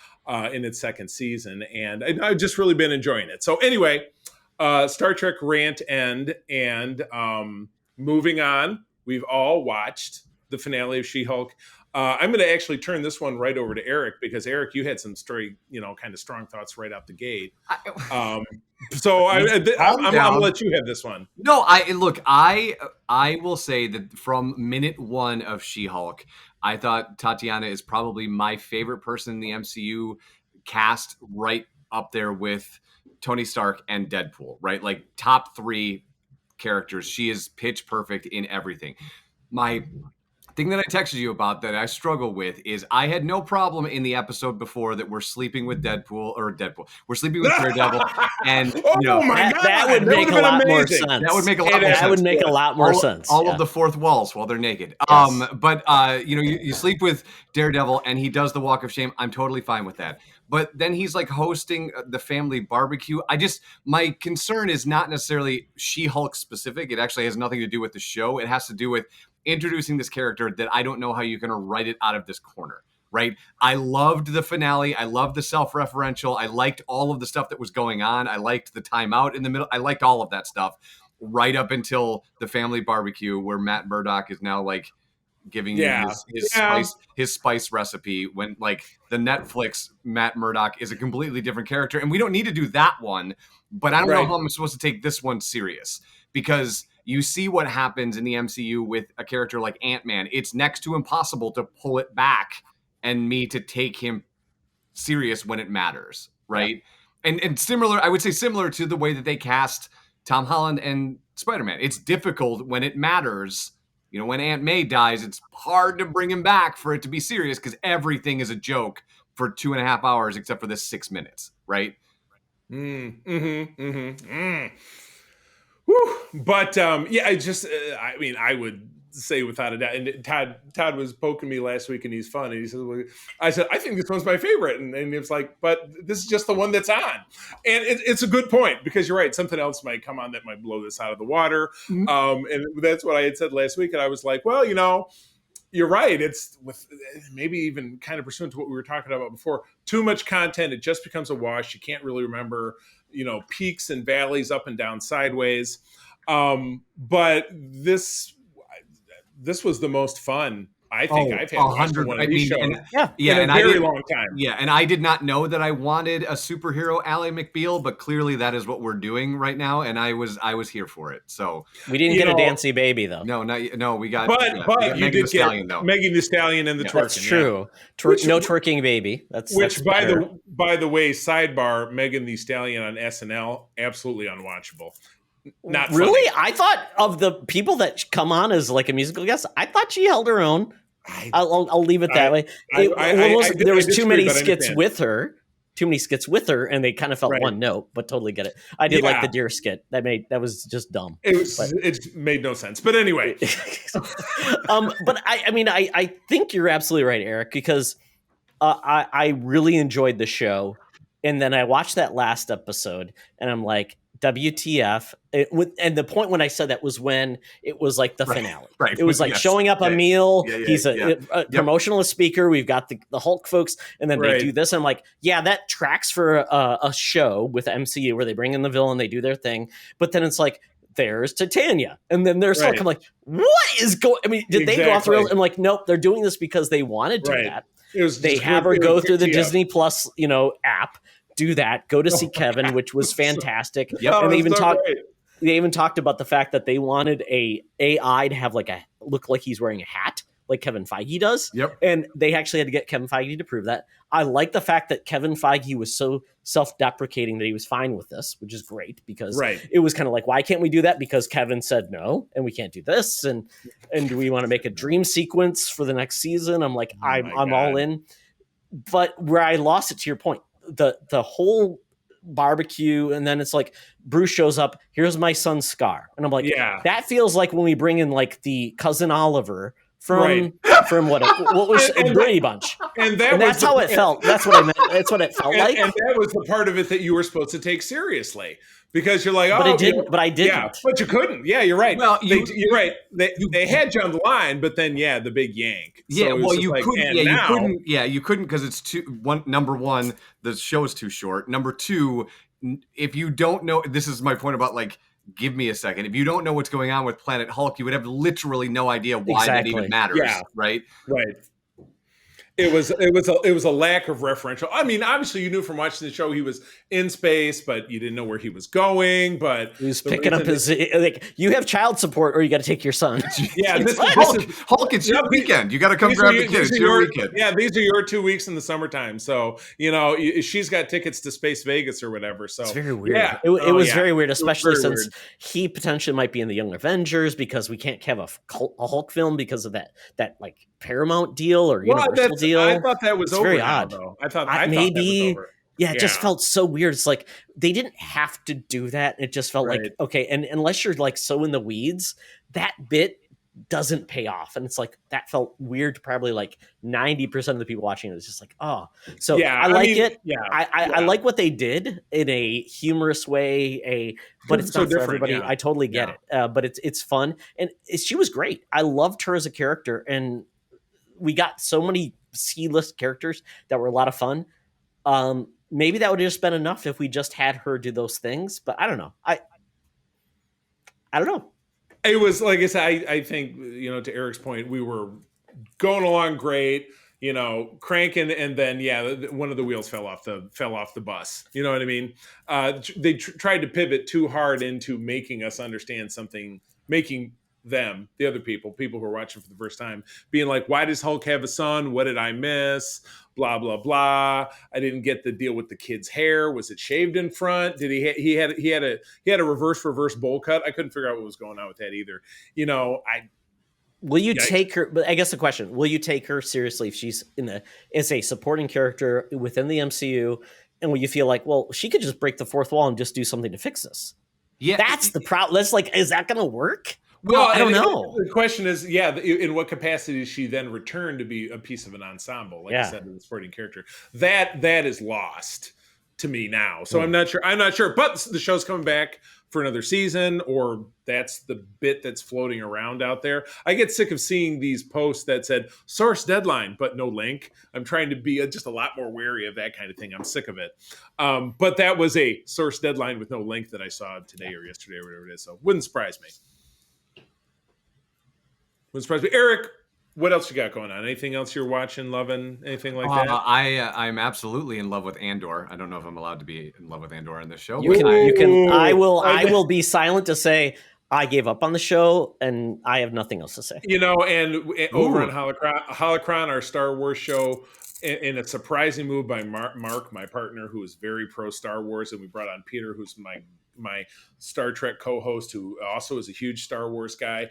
in its second season. And I've just really been enjoying it. So anyway, Star Trek rant end, and moving on, we've all watched the finale of She-Hulk. I'm going to actually turn this one right over to Eric, because Eric, you had some kind of strong thoughts right out the gate. So I'm going to let you have this one. No, I will say that from minute one of She-Hulk, I thought Tatiana is probably my favorite person in the MCU cast, right up there with Tony Stark and Deadpool, right? Like top three characters. She is pitch perfect in everything. My thing that I texted you about that I struggle with is I had no problem in the episode before that we're sleeping with we're sleeping with Daredevil, and that would make a lot more sense. That would make a lot more sense. That would make a lot more sense. All of the fourth walls while they're naked. Yes. But you sleep with Daredevil and he does the walk of shame. I'm totally fine with that. But then he's like hosting the family barbecue. My concern is not necessarily She-Hulk specific. It actually has nothing to do with the show. It has to do with introducing this character that I don't know how you're going to write it out of this corner, right? I loved the finale. I loved the self-referential. I liked all of the stuff that was going on. I liked the timeout in the middle. I liked all of that stuff right up until the family barbecue, where Matt Murdock is now like giving you his spice recipe, when like the Netflix Matt Murdock is a completely different character. And we don't need to do that one, but I don't know how I'm supposed to take this one serious, because you see what happens in the MCU with a character like Ant-Man. It's next to impossible to pull it back and me to take him serious when it matters, right? Yeah. And similar, I would say similar to the way that they cast Tom Holland and Spider-Man. It's difficult when it matters. When Aunt May dies, it's hard to bring him back for it to be serious, because everything is a joke for 2.5 hours except for this 6 minutes, right? Whew. But I would say without a doubt, and Todd was poking me last week, and he's fun, and he said, I said, I think this one's my favorite, and he was like, but this is just the one that's on. And it's a good point, because you're right, something else might come on that might blow this out of the water. And that's what I had said last week, and I was like, well, you're right. It's with maybe even kind of pursuant to what we were talking about before. Too much content, it just becomes a wash. You can't really remember, peaks and valleys, up and down, sideways. But this was the most fun I think I've had watching one of these shows in a very long time. Yeah, and I did not know that I wanted a superhero Ally McBeal, but clearly that is what we're doing right now, and I was here for it. So we didn't get a Dancy Baby though. No, we got. But you did get Megan Thee Stallion and the twerking. That's true. No twerking baby. That's by the way, sidebar: Megan Thee Stallion on SNL, absolutely unwatchable. Not really. funny. I thought of the people that come on as like a musical guest, I thought she held her own. I'll leave it that way. There was too many skits with her, and they kind of felt one note. But totally get it. I did like the deer skit. That was just dumb. It made no sense. But anyway, but I think you're absolutely right, Eric, because I really enjoyed the show, and then I watched that last episode, and I'm like, WTF. And the point when I said that was when it was like the finale. Right. It was like showing up a meal. He's a promotional speaker. We've got the Hulk folks, and then they do this. And I'm like, that tracks for a show with MCU where they bring in the villain, they do their thing. But then it's like there's Titania. And then there's Right. I'm like, what is going? I mean, did they go off the rails? Exactly. I'm like, nope, they're doing this because they want to do Right. that. It was They just have her it go was through the picked you up. Disney Plus, app, do that, go to see Kevin, which was fantastic. Yep. Oh, And they it's even so talked. great. They even talked about the fact that they wanted a AI to have look like he's wearing a hat, like Kevin Feige does. Yep. And they actually had to get Kevin Feige to prove that. I like the fact that Kevin Feige was so self-deprecating that he was fine with this, which is great because Right. it was kind of like, why can't we do that? Because Kevin said no, and we can't do this. And do we want to make a dream sequence for the next season? I'm like, my I'm all God. in. But where I lost it, to your point, the whole barbecue, and then it's like Bruce shows up, here's my son Scar, and I'm like, Yeah. that feels like when we bring in like the cousin Oliver from Right. from what was And Brady Bunch, And and that's how it felt. That's what I meant. That's what it felt like. And that was the part of it that you were supposed to take seriously because you're like, But oh, it didn't. But I didn't. Yeah, but you couldn't. Yeah, you're right. Well, you're right. They had you on the line, but then the big yank. So Yeah, it was well, just you like, couldn't. and Yeah, now, you couldn't. Yeah, you couldn't because it's number one, the show is too short. Number two, if you don't know, this is my point about like, give me a second. If you don't know what's going on with Planet Hulk, you would have literally no idea why that Exactly. even matters. Yeah. Right. Right. It was a lack of referential. I mean, obviously you knew from watching the show he was in space, but you didn't know where he was going. But He was the picking up reason his like. You have child support, or you got to take your son. Yeah, this Hulk, is Hulk, it's your weekend. You got to come these grab are the kid. these It's are your weekend. Yeah, these are your 2 weeks in the summertime. So she's got tickets to Space Vegas or whatever. So It's very weird. Yeah. It was very weird, was especially very since he potentially might be in the Young Avengers because we can't have a Hulk film because of that like Paramount deal or Universal deal. I thought that was It's over very now, odd. though. I thought Maybe- that was over. Yeah, it just felt so weird. It's like they didn't have to do that. It just felt Right. like, okay, and unless you're like so in the weeds, that bit doesn't pay off. And it's like that felt weird to probably like 90% of the people watching it. It's just like, oh. So Yeah, I like mean, it. Yeah, I like what they did in a humorous way, but it's So not for different, everybody. yeah. I totally get it. But it's fun. And she was great. I loved her as a character. And we got so many C-list characters that were a lot of fun. Maybe that would have just been enough if we just had her do those things. But I don't know. I don't know. It was like I said. I think to Eric's point, we were going along great. Cranking, and then one of the wheels fell off the bus. You know what I mean? They tried to pivot too hard into making us understand something, making them, the other people who are watching for the first time, being like, why does Hulk have a son? What did I miss? Blah blah blah. I didn't get the deal with the kid's hair. Was it shaved in front? Did he had a reverse bowl cut? I couldn't figure out what was going on with that either. Will you take her? But I guess the question: will you take her seriously if she's as a supporting character within the MCU? And will you feel like, well, she could just break the fourth wall and just do something to fix this? Yeah, that's the problem. That's like, is that going to work? Well, I don't know. The question is, in what capacity is she then returned to be a piece of an ensemble? Like I said, the supporting character. That is lost to me now. So I'm not sure. But the show's coming back for another season, or that's the bit that's floating around out there. I get sick of seeing these posts that said source deadline, but no link. I'm trying to be just a lot more wary of that kind of thing. I'm sick of it. But that was a source deadline with no link that I saw today or yesterday or whatever it is. So wouldn't surprise me. Eric, what else you got going on? Anything else you're watching, loving, anything like that? I'm absolutely in love with Andor. I don't know if I'm allowed to be in love with Andor in this show. You can. I will be silent to say I gave up on the show and I have nothing else to say. And over on Holocron, our Star Wars show, in a surprising move by Mark, my partner, who is very pro Star Wars, and we brought on Peter, who's my Star Trek co-host, who also is a huge Star Wars guy.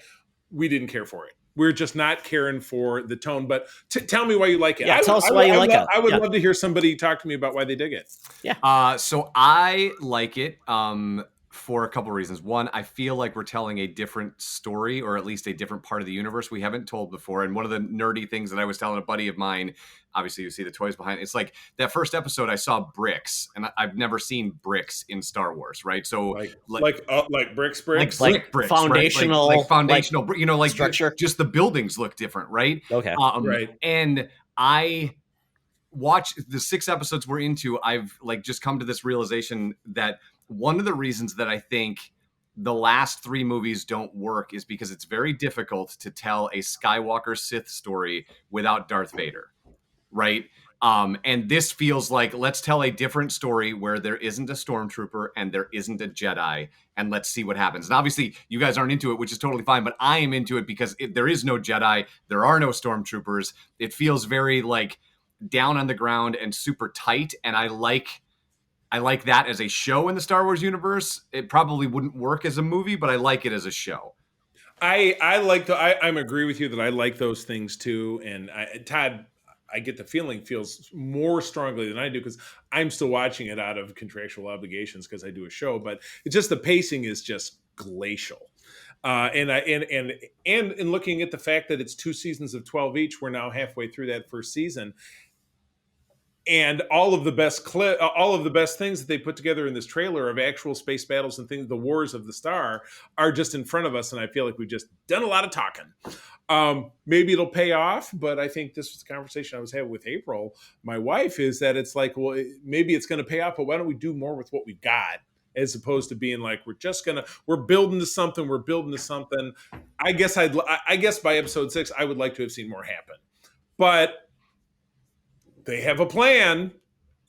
We didn't care for it. We're just not caring for the tone. But tell me why you like it. Yeah, tell us why you like it. I would love to hear somebody talk to me about why they dig it. Yeah. So I like it for a couple reasons. One, I feel like we're telling a different story, or at least a different part of the universe we haven't told before. And one of the nerdy things that I was telling a buddy of mine, obviously you see the toys behind it, it's like that first episode I saw bricks, and I've never seen bricks in Star Wars, right? So like bricks, like bricks, foundational, right? like foundational, like structure. Just the buildings look different, right? Okay, right. And I watched the 6 episodes we're into. I've just come to this realization that one of the reasons that I think the last 3 movies don't work is because it's very difficult to tell a Skywalker Sith story without Darth Vader, right? And this feels like, let's tell a different story where there isn't a stormtrooper and there isn't a Jedi, and let's see what happens. And obviously, you guys aren't into it, which is totally fine, but I am into it because there is no Jedi, there are no stormtroopers. It feels very like down on the ground and super tight, and I like that as a show in the Star Wars universe. It probably wouldn't work as a movie, but I like it as a show. I'm agree with you that I like those things too. And Todd, I get the feeling, feels more strongly than I do because I'm still watching it out of contractual obligations because I do a show. But it's just the pacing is just glacial. And in looking at the fact that it's 2 seasons of 12 each, we're now halfway through that first season. And all of the best things that they put together in this trailer of actual space battles and things, the wars of the star, are just in front of us. And I feel like we've just done a lot of talking. Maybe it'll pay off, but I think this was the conversation I was having with April, my wife, is that it's like, well, maybe it's going to pay off, but why don't we do more with what we've got? As opposed to being like, we're building to something. I guess by episode 6, I would like to have seen more happen, but they have a plan.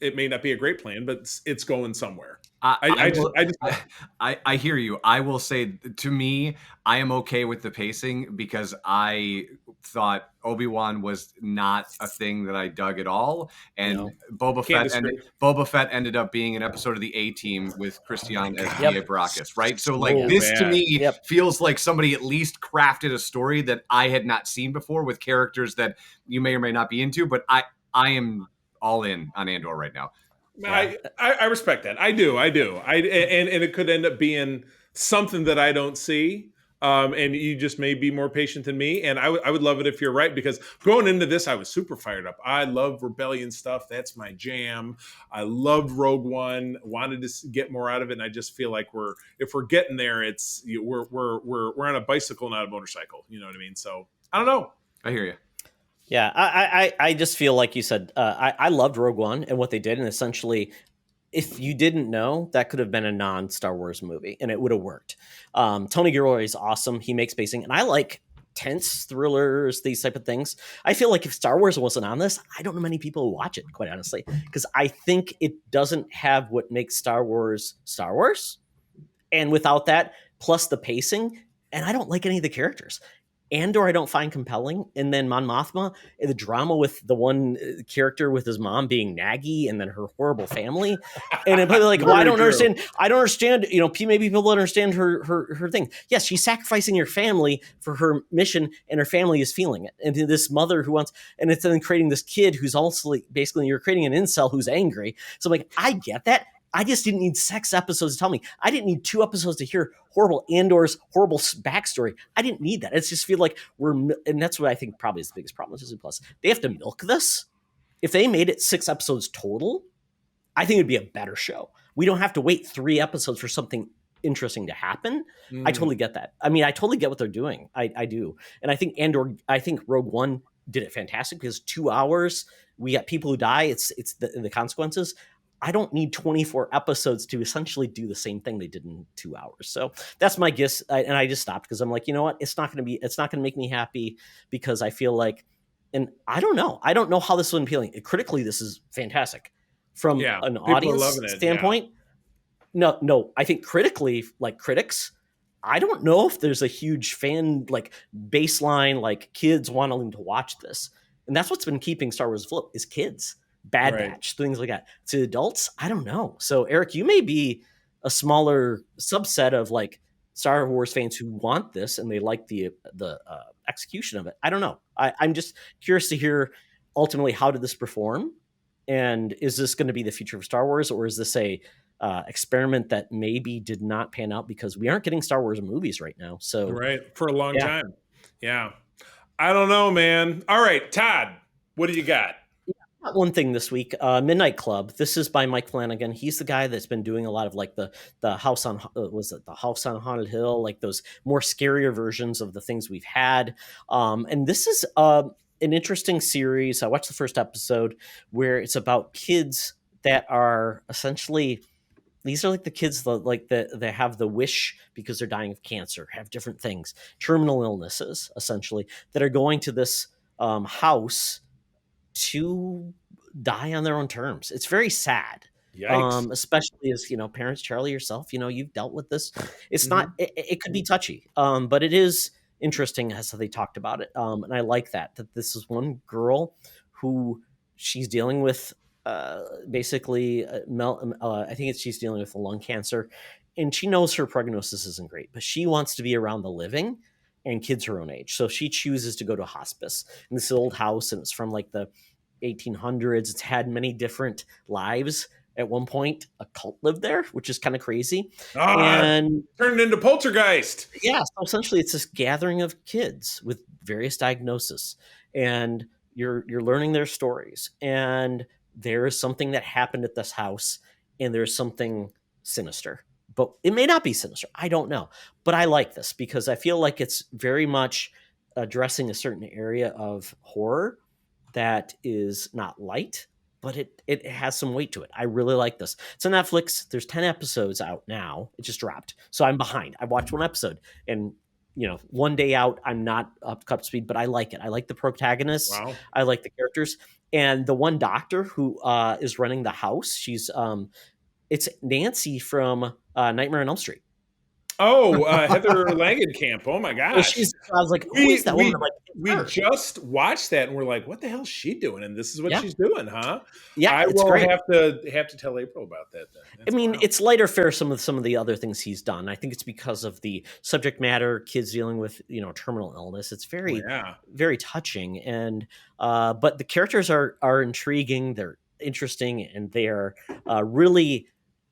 It may not be a great plan, but it's going somewhere. I hear you. I will say, to me, I am okay with the pacing because I thought Obi-Wan was not a thing that I dug at all, and Boba Fett ended up being an episode of the A-Team with Christian as B.A. Baracus, right? So this to me feels like somebody at least crafted a story that I had not seen before with characters that you may or may not be into, but I am all in on Andor right now. Yeah. I respect that. I do. And it could end up being something that I don't see. And you just may be more patient than me. And I would love it if you're right, because going into this, I was super fired up. I love rebellion stuff. That's my jam. I loved Rogue One, wanted to get more out of it. And I just feel like if we're getting there, we're on a bicycle, not a motorcycle. You know what I mean? So I don't know. I hear you. Yeah, I just feel like you said, I loved Rogue One and what they did. And essentially, if you didn't know, that could have been a non-Star Wars movie and it would have worked. Tony Gilroy is awesome. He makes pacing. And I like tense thrillers, these type of things. I feel like if Star Wars wasn't on this, I don't know many people who watch it, quite honestly. Because I think it doesn't have what makes Star Wars Star Wars. And without that, plus the pacing, and I don't like any of the characters. Andor I don't find compelling, and then Mon Mothma, the drama with the one character with his mom being naggy, and then her horrible family, and I'm like, well, I don't understand. You know, maybe people don't understand her thing. Yes, she's sacrificing her family for her mission, and her family is feeling it. And this mother who wants, and it's then creating this kid who's also basically you're creating an incel who's angry. So I'm like, I get that. I just didn't need 6 episodes to tell me. I didn't need 2 episodes to hear Andor's horrible backstory. I didn't need that. It's just feel like and that's what I think probably is the biggest problem with Disney Plus. They have to milk this. If they made it 6 episodes total, I think it'd be a better show. We don't have to wait 3 episodes for something interesting to happen. I totally get that. I mean, I totally get what they're doing. I do. And I think Rogue One did it fantastic because 2 hours, we got people who die. It's the consequences. I don't need 24 episodes to essentially do the same thing they did in 2 hours. So that's my guess. And I just stopped because I'm like, you know what? It's not going to make me happy because I feel like, and I don't know how this is appealing. Critically, this is fantastic from an audience standpoint. Yeah. No, I think critically, like critics, I don't know if there's a huge fan, like baseline, like kids wanting to watch this. And that's what's been keeping Star Wars afloat is kids. Bad Batch, things like that. To adults, I don't know. So Eric, you may be a smaller subset of like Star Wars fans who want this and they like the execution of it. I don't know. I'm just curious to hear ultimately how did this perform, and is this going to be the future of Star Wars, or is this a experiment that maybe did not pan out because we aren't getting Star Wars movies right now? So for a long time. Yeah, I don't know, man. All right, Todd, what do you got? One thing this week, Midnight Club. This is by Mike Flanagan. He's the guy that's been doing a lot of like the House on the House on Haunted Hill, like those more scarier versions of the things we've had. And this is an interesting series. I watched the first episode where it's about kids that are essentially these are like the kids that they have the wish because they're dying of cancer, have different things, terminal illnesses, essentially, that are going to this house to die on their own terms. It's very sad. Yikes. Especially as parents, Charlie, yourself, you've dealt with this. It's not. It could be touchy, but it is interesting as they talked about it. And I like that this is one girl who she's dealing with basically I think she's dealing with lung cancer, and she knows her prognosis isn't great, but she wants to be around the living and kids her own age. So she chooses to go to hospice in this old house, and it's from like the 1800s. It's had many different lives. At one point, a cult lived there, which is kind of crazy. And turned into Poltergeist. Yeah, so essentially it's this gathering of kids with various diagnoses, and you're learning their stories. And there is something that happened at this house, and there's something sinister. But it may not be sinister. I don't know. But I like this because I feel like it's very much addressing a certain area of horror that is not light, but it has some weight to it. I really like this. It's on Netflix. There's 10 episodes out now. It just dropped. So I'm behind. I watched one episode, and one day out, I'm not up to speed, but I like it. I like the protagonists. Wow. I like the characters. And the one doctor who is running the house, she's it's Nancy from Nightmare on Elm Street. Oh, Heather Langenkamp. Oh my gosh. I was like, who is that woman? I'm like, we just watched that and we're like, what the hell is she doing? And this is what she's doing, huh? Yeah, I will great. have to tell April about that then. I mean, it's lighter fare some of the other things he's done. I think it's because of the subject matter, kids dealing with terminal illness. It's very very touching, and but the characters are intriguing. They're interesting, and they are really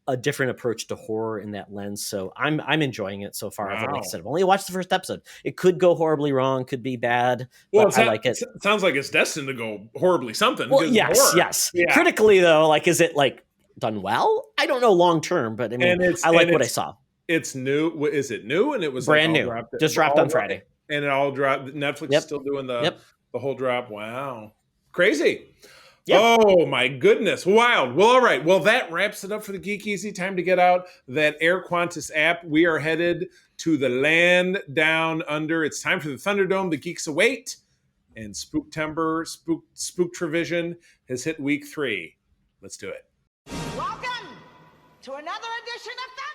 a different approach to horror in that lens. So I'm enjoying it so far. Wow. Like I said, I've only watched the first episode. It could go horribly wrong, could be bad. Well, I like it. It sounds like it's destined to go horribly something. Well, yes. Yeah. Critically though, like, is it like done well? I don't know long term, but I mean, I like what I saw. It's new. Is it new? And it was brand new. Just dropped on Friday. And it all dropped. Netflix is still doing the whole drop. Wow. Crazy. Yep. Oh my goodness. Wild. Well, all right. Well, that wraps it up for the Geek Easy. Time to get out that Air Qantas app. We are headed to the land down under. It's time for the Thunderdome. The geeks await. And Spooktember, Spooktravision has hit week 3. Let's do it. Welcome to another edition of Thunderdome.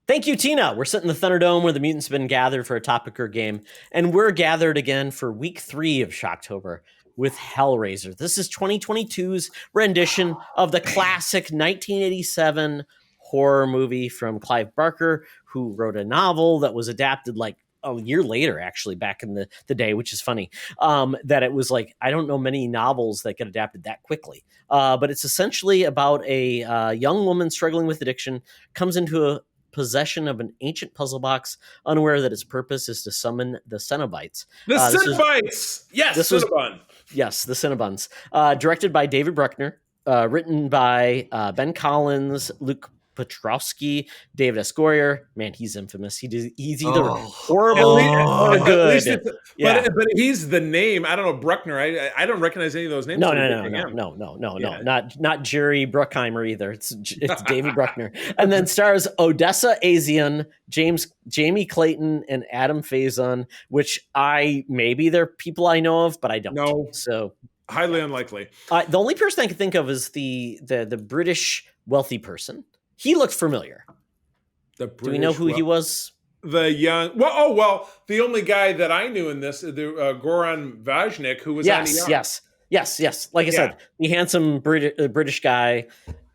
Thank you, Tina. We're sitting in the Thunderdome where the mutants have been gathered for a topic or game, and we're gathered again for week 3 of Shocktober with Hellraiser. This is 2022's rendition of the classic 1987 horror movie from Clive Barker, who wrote a novel that was adapted like a year later, actually, back in the day, which is funny, that it was like, I don't know many novels that get adapted that quickly. But it's essentially about a young woman struggling with addiction, comes into a possession of an ancient puzzle box, unaware that its purpose is to summon the Cenobites. The Cenobites! Yes, the Cenobuns. Directed by David Bruckner, written by Ben Collins, Luke Petrowski, David S. Goyer. Man, he's infamous. He's either horrible or good. But he's the name. I don't know, Bruckner. I don't recognize any of those names. No. Not Jerry Bruckheimer either. It's David Bruckner. And then stars Odessa Azian, Jamie Clayton, and Adam Faison, which maybe they're people I know of, but I don't. No. So highly unlikely. The only person I can think of is the British wealthy person. He looked familiar. Do we know who he was? The young, the only guy that I knew in this, Goran Vajnik, who was on ER. Yes. Like I said, the handsome British guy.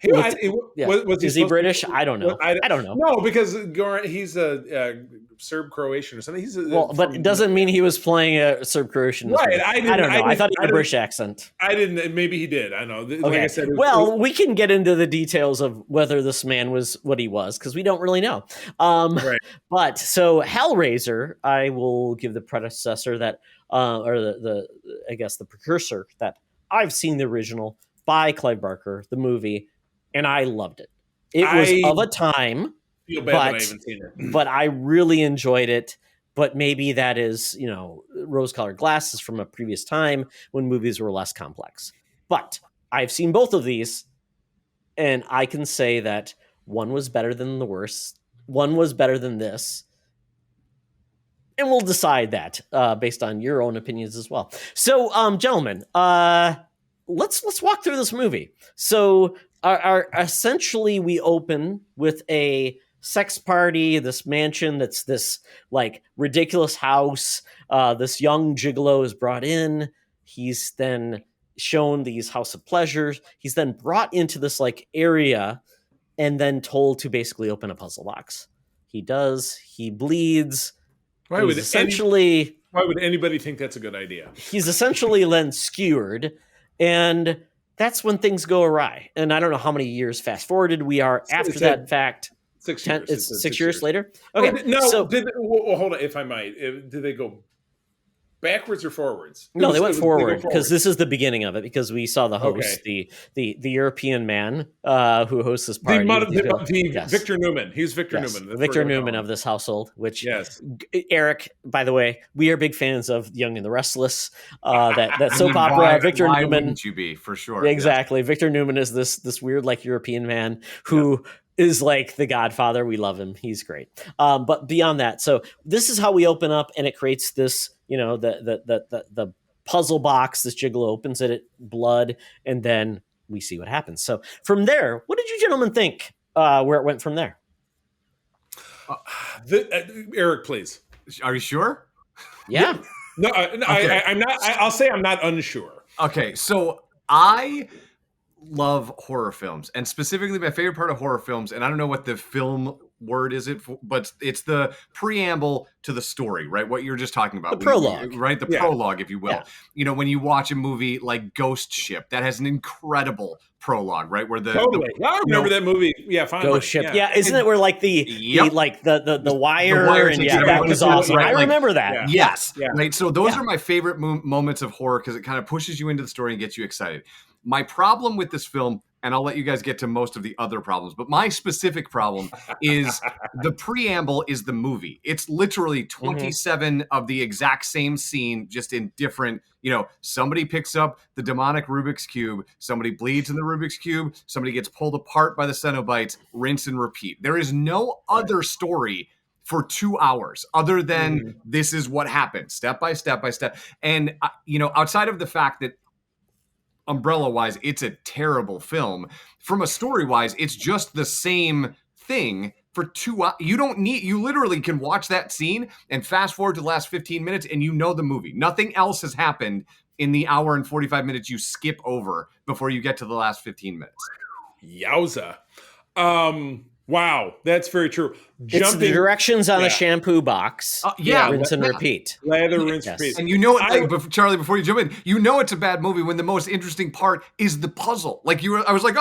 Was he British? I don't know. I don't know. No, because Goran, he's a Serb Croatian or something. But it doesn't mean he was playing a Serb Croatian. Right. I don't know. I thought he had a British accent. I didn't. Maybe he did. I don't know. Okay. Like I said, we can get into the details of whether this man was what he was, because we don't really know. Right. But so Hellraiser, I will give the predecessor that, or the I guess the precursor that I've seen the original by Clive Barker, the movie. And I loved it. It was of a time, feel bad that I haven't seen it. But I really enjoyed it. But maybe that is, rose-colored glasses from a previous time when movies were less complex. But I've seen both of these. and I can say that one was better than the worst. One was better than this. And we'll decide that based on your own opinions as well. So, gentlemen, let's walk through this movie. So, our essentially we open with a sex party, this mansion that's this like ridiculous house. This young gigolo is brought in. He's then shown these house of pleasures. He's then brought into this like area and then told to basically open a puzzle box. He does. He bleeds. Why would anybody think that's a good idea? He's essentially then skewered, and that's when things go awry. And I don't know how many years fast forwarded we are after that fact. 6 years. It's 6 years later. Okay, hold on, if I might. Did they go backwards or forwards? No, they went forward because this is the beginning of it. Because we saw the host, the European man who hosts this party, Victor Newman. He's Victor Newman. That's Victor Newman of this household. Which Eric, by the way, we are big fans of Young and the Restless. That soap opera. Victor Newman. Wouldn't you be for sure? Exactly. Yeah. Victor Newman is this weird like European man who. Yeah. Is like the Godfather. We love him. He's great. But beyond that, so this is how we open up, and it creates this, the puzzle box. This gigolo opens it, blood, and then we see what happens. So from there, what did you gentlemen think? Where it went from there? Eric, please. Are you sure? Yeah. No, okay. I'm not. I'll say I'm not unsure. Okay, so I love horror films, and specifically my favorite part of horror films, and I don't know what the film word is it for, but it's the preamble to the story, right? What you're just talking about. The prologue. Right? The prologue, if you will. Yeah. When you watch a movie like Ghost Ship, that has an incredible prologue, right? Where I remember that movie. Yeah, fine. Ghost Ship. Yeah, isn't it where like the wire and that was awesome. Right? I remember that. Yeah. Yes. Yeah. Right. So those are my favorite moments of horror because it kind of pushes you into the story and gets you excited. My problem with this film, and I'll let you guys get to most of the other problems, but my specific problem is the preamble is the movie. It's literally 27 of the exact same scene, just in different, somebody picks up the demonic Rubik's Cube, somebody bleeds in the Rubik's Cube, somebody gets pulled apart by the Cenobites, rinse and repeat. There is no other story for 2 hours other than this is what happened, step by step by step. And, outside of the fact that umbrella-wise, it's a terrible film. From a story-wise, it's just the same thing for 2 hours. You literally can watch that scene and fast forward to the last 15 minutes and you know the movie. Nothing else has happened in the hour and 45 minutes you skip over before you get to the last 15 minutes. Yowza. Wow, that's very true. It's the directions on a shampoo box. Rinse and repeat. Lather, rinse, repeat. And Charlie, before you jump in, it's a bad movie when the most interesting part is the puzzle. I was like,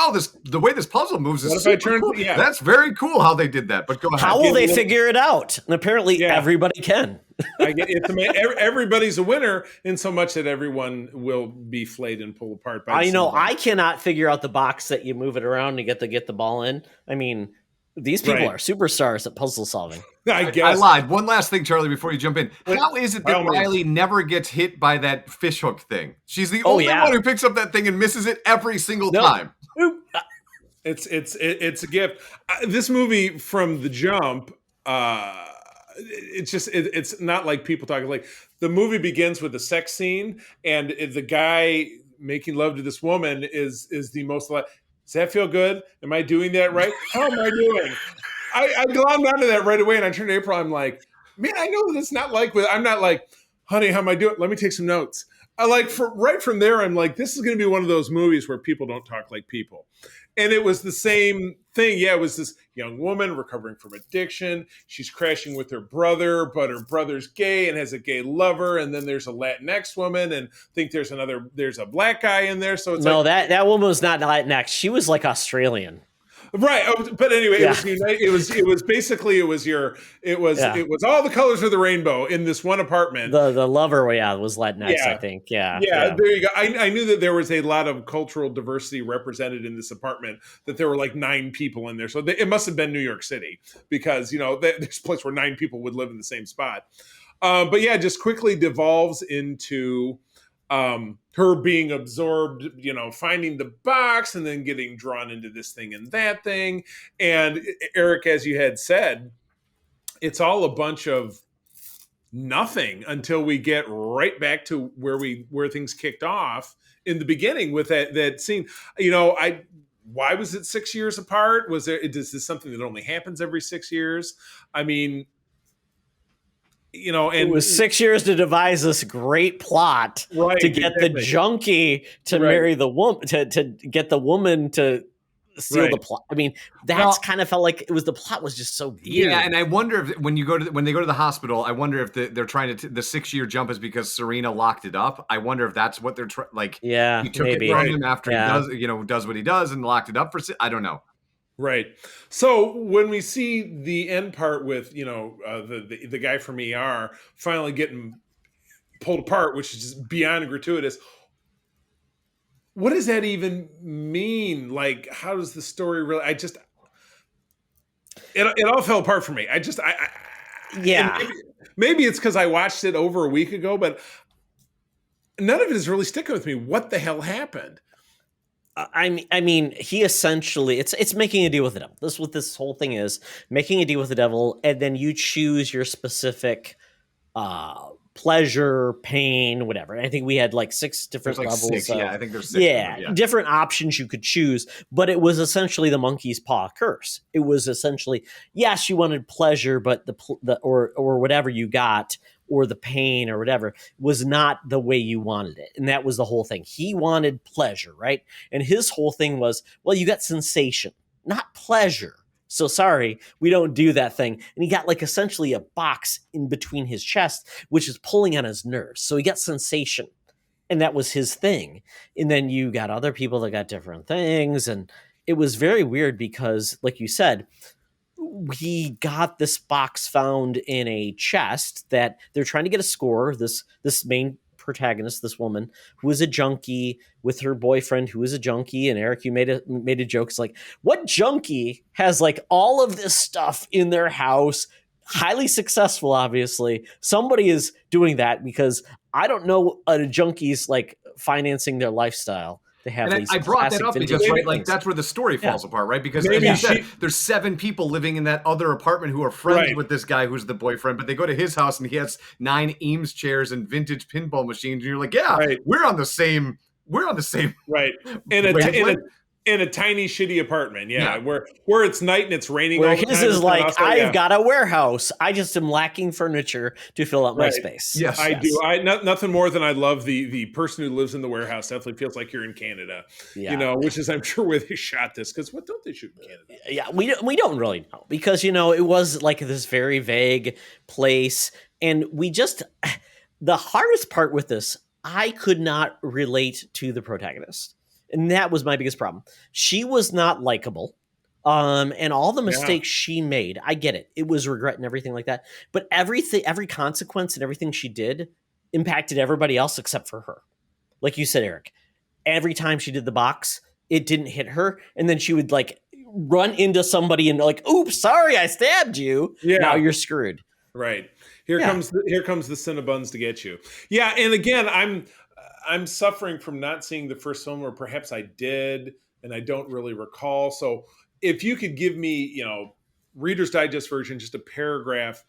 the way this puzzle moves is super cool. Yeah. That's very cool how they did that. But go ahead. How will they figure it out? And apparently everybody can. Everybody's a winner in so much that everyone will be flayed and pulled apart. I cannot figure out the box that you move it around to get the ball in. I mean, these people are superstars at puzzle solving. I guess. I lied. One last thing, Charlie, before you jump in. How is it that Riley never gets hit by that fishhook thing? She's the only one who picks up that thing and misses it every single time. It's a gift. This movie from the jump, it's not like people talking. Like the movie begins with a sex scene, and the guy making love to this woman is the most. Does that feel good? Am I doing that right? How am I doing? I glommed onto that right away, and I turned to April. I'm like, man, I know that it's not like. I'm not like, honey, how am I doing? Let me take some notes. Right from there, I'm like, this is going to be one of those movies where people don't talk like people. And it was the same thing. Yeah, it was this young woman recovering from addiction. She's crashing with her brother, but her brother's gay and has a gay lover. And then there's a Latinx woman, and I think there's a black guy in there. So it's that woman was not Latinx. She was like Australian. Right, but anyway, it was all the colors of the rainbow in this one apartment. The lover, was Latinx, I think. Yeah, there you go. I knew that there was a lot of cultural diversity represented in this apartment. That there were like 9 people in there, so it must have been New York City because there's a place where 9 people would live in the same spot. But yeah, just quickly devolves into her being absorbed, finding the box and then getting drawn into this thing and that thing. And Eric, as you had said, it's all a bunch of nothing until we get right back to where things kicked off in the beginning with that scene. Why was it 6 years apart? Is this something that only happens every 6 years? I mean, and it was 6 years to devise this great plot to get the junkie to marry the woman, to get the woman to seal the plot. I mean, kind of felt like the plot was just so weird. Yeah, and I wonder if when they go to the hospital, I wonder if they're trying to the 6 year jump is because Serena locked it up. I wonder if that's what they're like. Yeah, he took it from him after he does what he does and locked it up for. I don't know. Right. So when we see the end part with the guy from ER finally getting pulled apart, which is just beyond gratuitous. What does that even mean? Like, how does the story really? It all fell apart for me. Maybe it's because I watched it over a week ago, but none of it is really sticking with me. What the hell happened? I mean, he essentially it's making a deal with the devil. This is what this whole thing is: making a deal with the devil, and then you choose your specific pleasure, pain, whatever. And I think we had like 6 different levels. 6, I think there's 6. Different options you could choose, but it was essentially the monkey's paw curse. It was essentially, yes, you wanted pleasure, but or whatever you got, or the pain or whatever was not the way you wanted it. And that was the whole thing. He wanted pleasure, right? And his whole thing was, well, you got sensation, not pleasure. So sorry, we don't do that thing. And he got like essentially a box in between his chest, which is pulling on his nerves. So he got sensation, and that was his thing. And then you got other people that got different things. And it was very weird because, like you said, he got this box found in a chest that they're trying to get a score. This main protagonist, this woman who is a junkie with her boyfriend who is a junkie. And Eric, you made a joke. It's like, what junkie has like all of this stuff in their house? Highly successful, obviously. Somebody is doing that because I don't know a junkie's like financing their lifestyle. They have these I brought that up because that's where the story falls apart, right? Because as you said, there's 7 people living in that other apartment who are friends with this guy who's the boyfriend, but they go to his house and he has 9 Eames chairs and vintage pinball machines, and you're like, we're on the same right. In a tiny shitty apartment, where it's night and it's raining. Where all the his time is like, I've got a warehouse. I just am lacking furniture to fill up my space. Yes, I do. Nothing more than I love the person who lives in the warehouse. Definitely feels like you're in Canada. Which is I'm sure where they shot this, because what don't they shoot in Canada? Yeah, we don't really know because it was like this very vague place, and the hardest part with this, I could not relate to the protagonist. And that was my biggest problem. She was not likable. And all the mistakes she made, I get it. It was regret and everything like that. But every consequence and everything she did impacted everybody else except for her. Like you said, Eric, every time she did the box, it didn't hit her. And then she would like run into somebody and like, oops, sorry, I stabbed you. Yeah. Now you're screwed. Right. Here comes the Cinnabons to get you. Yeah. And again, I'm suffering from not seeing the first film, or perhaps I did and I don't really recall. So if you could give me, Reader's Digest version, just a paragraph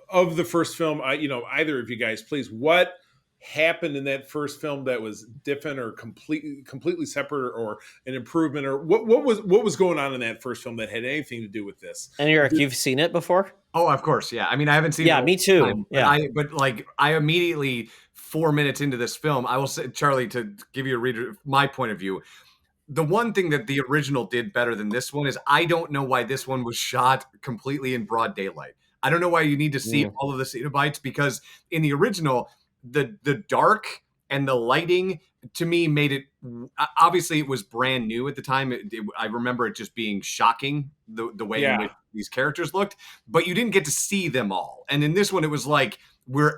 of the first film, either of you guys, please, what happened in that first film that was different or completely separate or an improvement, or what was going on in that first film that had anything to do with this? And Eric, you've seen it before? Oh, of course. Yeah. I mean, I haven't seen it. Yeah, me too. Time, but I immediately 4 minutes into this film, I will say, Charlie, to give you a reader, my point of view, the one thing that the original did better than this one is I don't know why this one was shot completely in broad daylight. I don't know why you need to see all of the Cenobites, because in the original, the dark and the lighting to me made it, obviously it was brand new at the time. I remember it just being shocking the way in which these characters looked, but you didn't get to see them all. And in this one, it was like, we're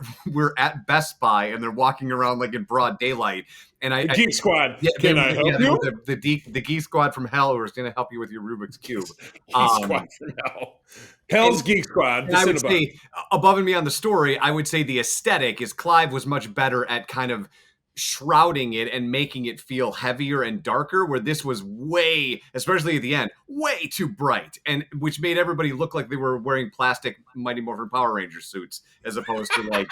at Best Buy and they're walking around like in broad daylight. And the Geek Squad. Can I help you? The Geek Squad from Hell who is going to help you with your Rubik's Cube. Geek Squad from Hell. Hell's Geek Squad. I would say, above and beyond the story, I would say the aesthetic is Clive was much better at kind of shrouding it and making it feel heavier and darker, where this was way, especially at the end, way too bright, and which made everybody look like they were wearing plastic Mighty Morphin Power Ranger suits as opposed to like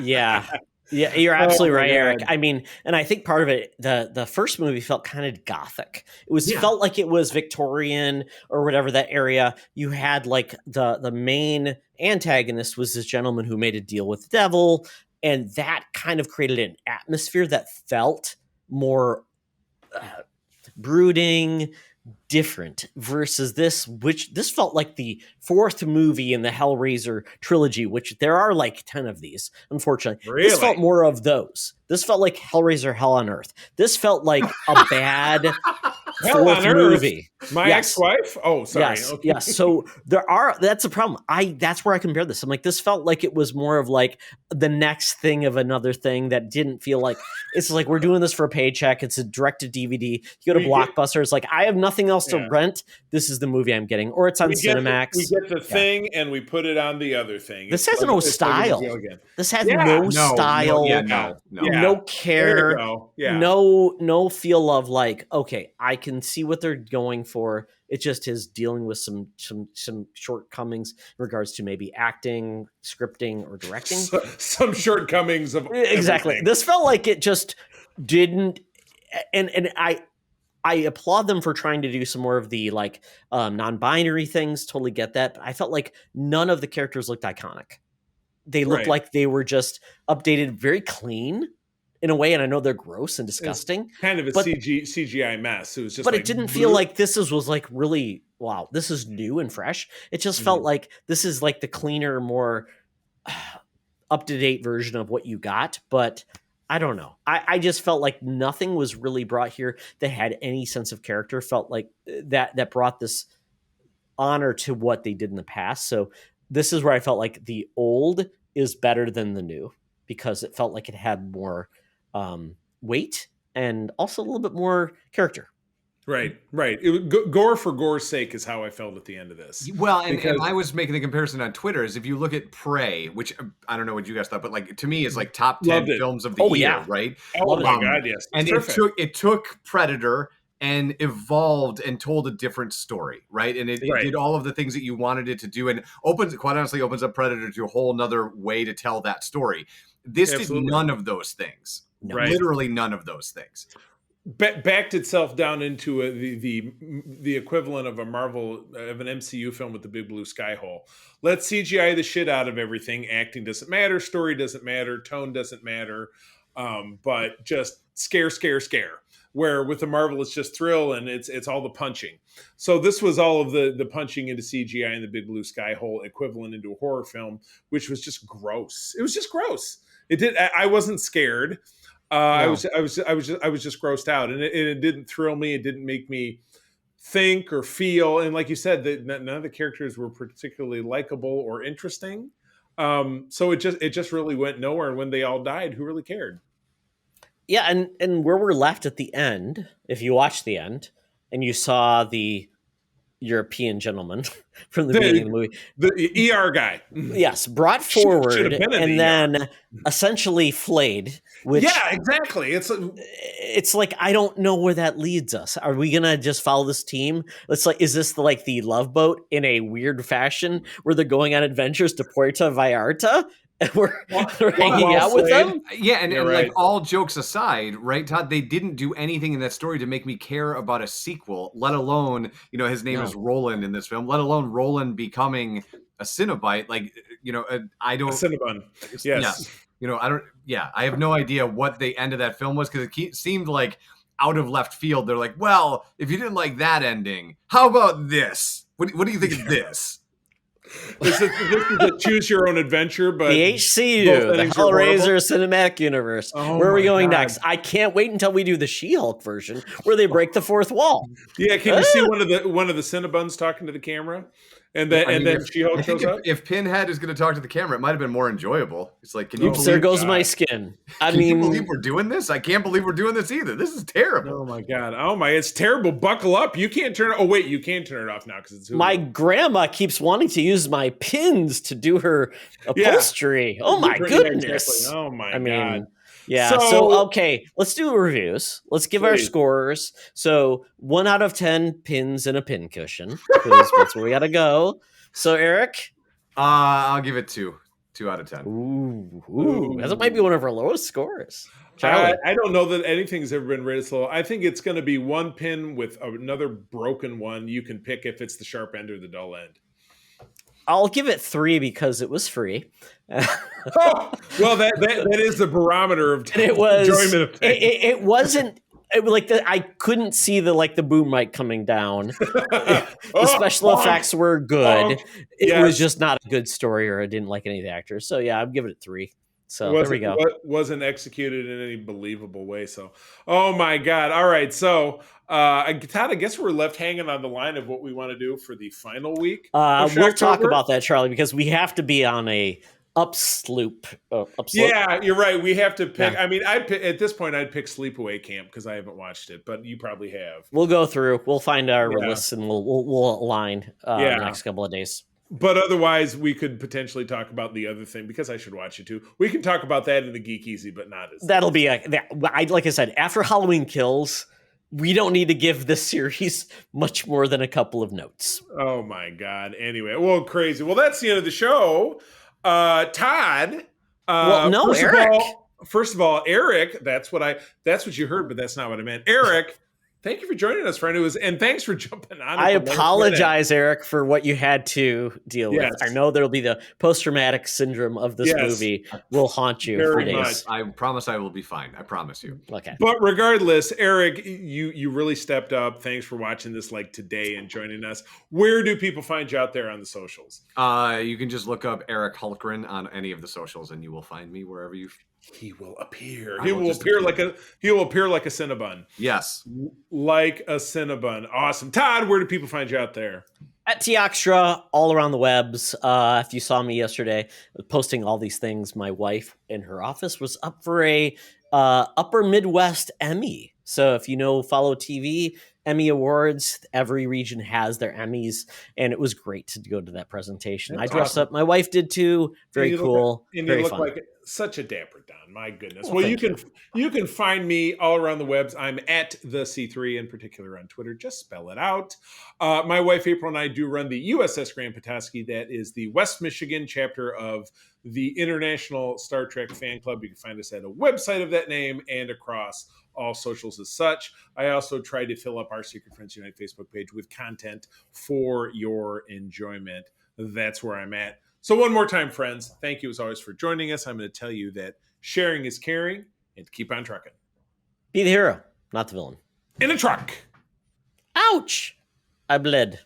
Yeah, you're absolutely right, God. Eric. I mean, and I think part of it, the first movie felt kind of gothic. It was felt like it was Victorian or whatever that area. You had like the main antagonist was this gentleman who made a deal with the devil, and that kind of created an atmosphere that felt more brooding, different, versus this, which this felt like the fourth movie in the Hellraiser trilogy, which there are like 10 of these, unfortunately. Really? This felt more of those. This felt like Hellraiser Hell on Earth. This felt like a bad Hell fourth on Earth? movie. My ex-wife? Oh, sorry. Yes, Okay. yes. So that's a problem. That's where I compare this. I'm like, this felt like it was more of like the next thing of another thing that didn't feel like, it's like, we're doing this for a paycheck. It's a direct to DVD. You go to Blockbuster. It's like, I have nothing else to rent. This is the movie I'm getting. Or it's on Cinemax. We get the thing and we put it on the other thing. This has no style. This has no style. No care. No feel of like, okay, I can see what they're going for. It just is dealing with some shortcomings in regards to maybe acting, scripting, or directing. Some shortcomings of exactly. everything. This felt like it just didn't. And I applaud them for trying to do some more of the like non-binary things. Totally get that. But I felt like none of the characters looked iconic. They looked like they were just updated, very clean in a way. And I know they're gross and disgusting. It's kind of a CGI mess. It was just, but it didn't feel like this was like really, wow, this is new and fresh. It just felt like this is like the cleaner, more up-to-date version of what you got. But I don't know. I just felt like nothing was really brought here that had any sense of character. Felt like that brought this honor to what they did in the past. So this is where I felt like the old is better than the new, because it felt like it had more weight and also a little bit more character. Right. Gore for gore's sake is how I felt at the end of this. Well, and I was making the comparison on Twitter is if you look at Prey, which I don't know what you guys thought, but like to me is like top 10 films of the year, right? Oh my God, yes. And it took Predator and evolved and told a different story, right? And it did all of the things that you wanted it to do, and quite honestly opens up Predator to a whole nother way to tell that story. This did none of those things. Literally none of those things. Backed itself down into the equivalent of an MCU film with the big blue sky hole. Let's CGI the shit out of everything. Acting doesn't matter. Story doesn't matter. Tone doesn't matter. But just scare. Where with the Marvel, it's just thrill and it's all the punching. So this was all of the punching into CGI and the big blue sky hole equivalent into a horror film, which was just gross. It was just gross. I wasn't scared. I was just grossed out, and it didn't thrill me. It didn't make me think or feel. And like you said, none of the characters were particularly likable or interesting. So it just really went nowhere. And when they all died, who really cared? Yeah, and where we're left at the end, if you watch the end and you saw the European gentleman from the beginning of the movie, the ER guy, yes, brought forward and then essentially flayed. Which, yeah, exactly. It's like, I don't know where that leads us. Are we gonna just follow this team? It's like, is this the Love Boat in a weird fashion where they're going on adventures to Puerto Vallarta? And we're hanging out with them? Yeah, and like all jokes aside, right, Todd, they didn't do anything in that story to make me care about a sequel, let alone, his name is Roland in this film, let alone Roland becoming a Cenobite. Like, I don't... A Cinnabon, yes. Yeah. I have no idea what the end of that film was, because it seemed like out of left field. They're like, well, if you didn't like that ending, how about this? What do you think of this? This is a choose your own adventure, but the HCU, the Hellraiser cinematic universe. Where are we going next? I can't wait until we do the She-Hulk version where they break the fourth wall. Yeah, can you see one of the Cinnabons talking to the camera? And then She-Hulk shows up. If Pinhead is going to talk to the camera, it might have been more enjoyable. It's like, oops, there goes my skin. Can you believe we're doing this? I can't believe we're doing this either. This is terrible. Oh my God. It's terrible. Buckle up. You can't turn it. Oh wait, you can turn it off now because it's Hulu. My grandma keeps wanting to use my pins to do her upholstery. Yeah. Oh my goodness. Exactly. Oh my God. Yeah. So okay, let's do reviews. Let's give our scores. So 1 out of 10 pins and a pin cushion, because that's where we got to go. So Eric, I'll give it 2 out of 10. Ooh, that might be one of our lowest scores. Charlie. I don't know that anything's ever been rated so low. I think it's going to be 1 pin with another broken one. You can pick if it's the sharp end or the dull end. I'll give it 3 because it was free. Oh, well, that is the barometer of and it was, enjoyment of things. It wasn't like I couldn't see the boom mic coming down. The special effects were good. It was just not a good story, or I didn't like any of the actors. So yeah, I'm giving it 3. So there we go. Wasn't executed in any believable way. So, oh my God. All right. So, Todd, I guess we're left hanging on the line of what we want to do for the final week. We'll talk about that, Charlie, because we have to be on a upslope. Yeah, you're right. We have to pick. Yeah. I mean, at this point, I'd pick Sleepaway Camp because I haven't watched it, but you probably have. We'll go through. We'll find our lists and we'll align the next couple of days. But otherwise, we could potentially talk about the other thing because I should watch it too. We can talk about that in the Geek Easy, but not as. That'll be like I said, after Halloween Kills, we don't need to give this series much more than a couple of notes. Oh my God! Anyway, well, crazy. Well, that's the end of the show. Todd. Well, no, Eric. First of all, Eric. That's what you heard, but that's not what I meant. Eric. Thank you for joining us, friend. And thanks for jumping on. I apologize, Eric, for what you had to deal with. I know there'll be the post-traumatic syndrome of this movie will haunt you for days. I promise I will be fine. I promise you. Okay. But regardless, Eric, you really stepped up. Thanks for watching this today and joining us. Where do people find you out there on the socials? You can just look up Eric Hultgren on any of the socials, and you will find me wherever you. He will appear. He will appear like a Cinnabon. Yes. Like a Cinnabon. Awesome. Todd, where do people find you out there? At Teoxtra, all around the webs. If you saw me yesterday posting all these things, my wife in her office was up for a Upper Midwest Emmy. So if you follow TV, Emmy Awards, every region has their Emmys, and it was great to go to that presentation. That's I dressed up. My wife did too. Very cool. Very fun. Like such a dapper Don. My goodness. Well, you can find me all around the webs. I'm at the C3 in particular on Twitter. Just spell it out. My wife April and I do run the USS Grand Petoskey. That is the West Michigan chapter of the International Star Trek Fan Club. You can find us at a website of that name and across all socials as such. I also try to fill up our Secret Friends Unite Facebook page with content for your enjoyment. That's where I'm at. So one more time, friends, thank you as always for joining us. I'm going to tell you that sharing is caring, and keep on trucking. Be the hero, not the villain. In a truck. Ouch! I bled.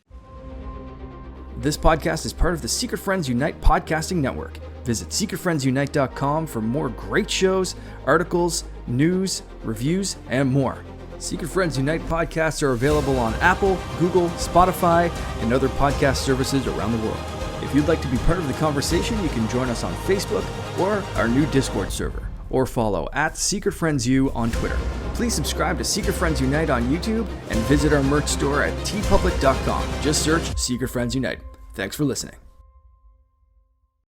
This podcast is part of the Secret Friends Unite podcasting network. Visit secretfriendsunite.com for more great shows, articles, news, reviews, and more. Secret Friends Unite podcasts are available on Apple, Google, Spotify, and other podcast services around the world. If you'd like to be part of the conversation, you can join us on Facebook or our new Discord server, or follow at Secret Friends U on Twitter. Please subscribe to Secret Friends Unite on YouTube and visit our merch store at tpublic.com. Just search Secret Friends Unite. Thanks for listening.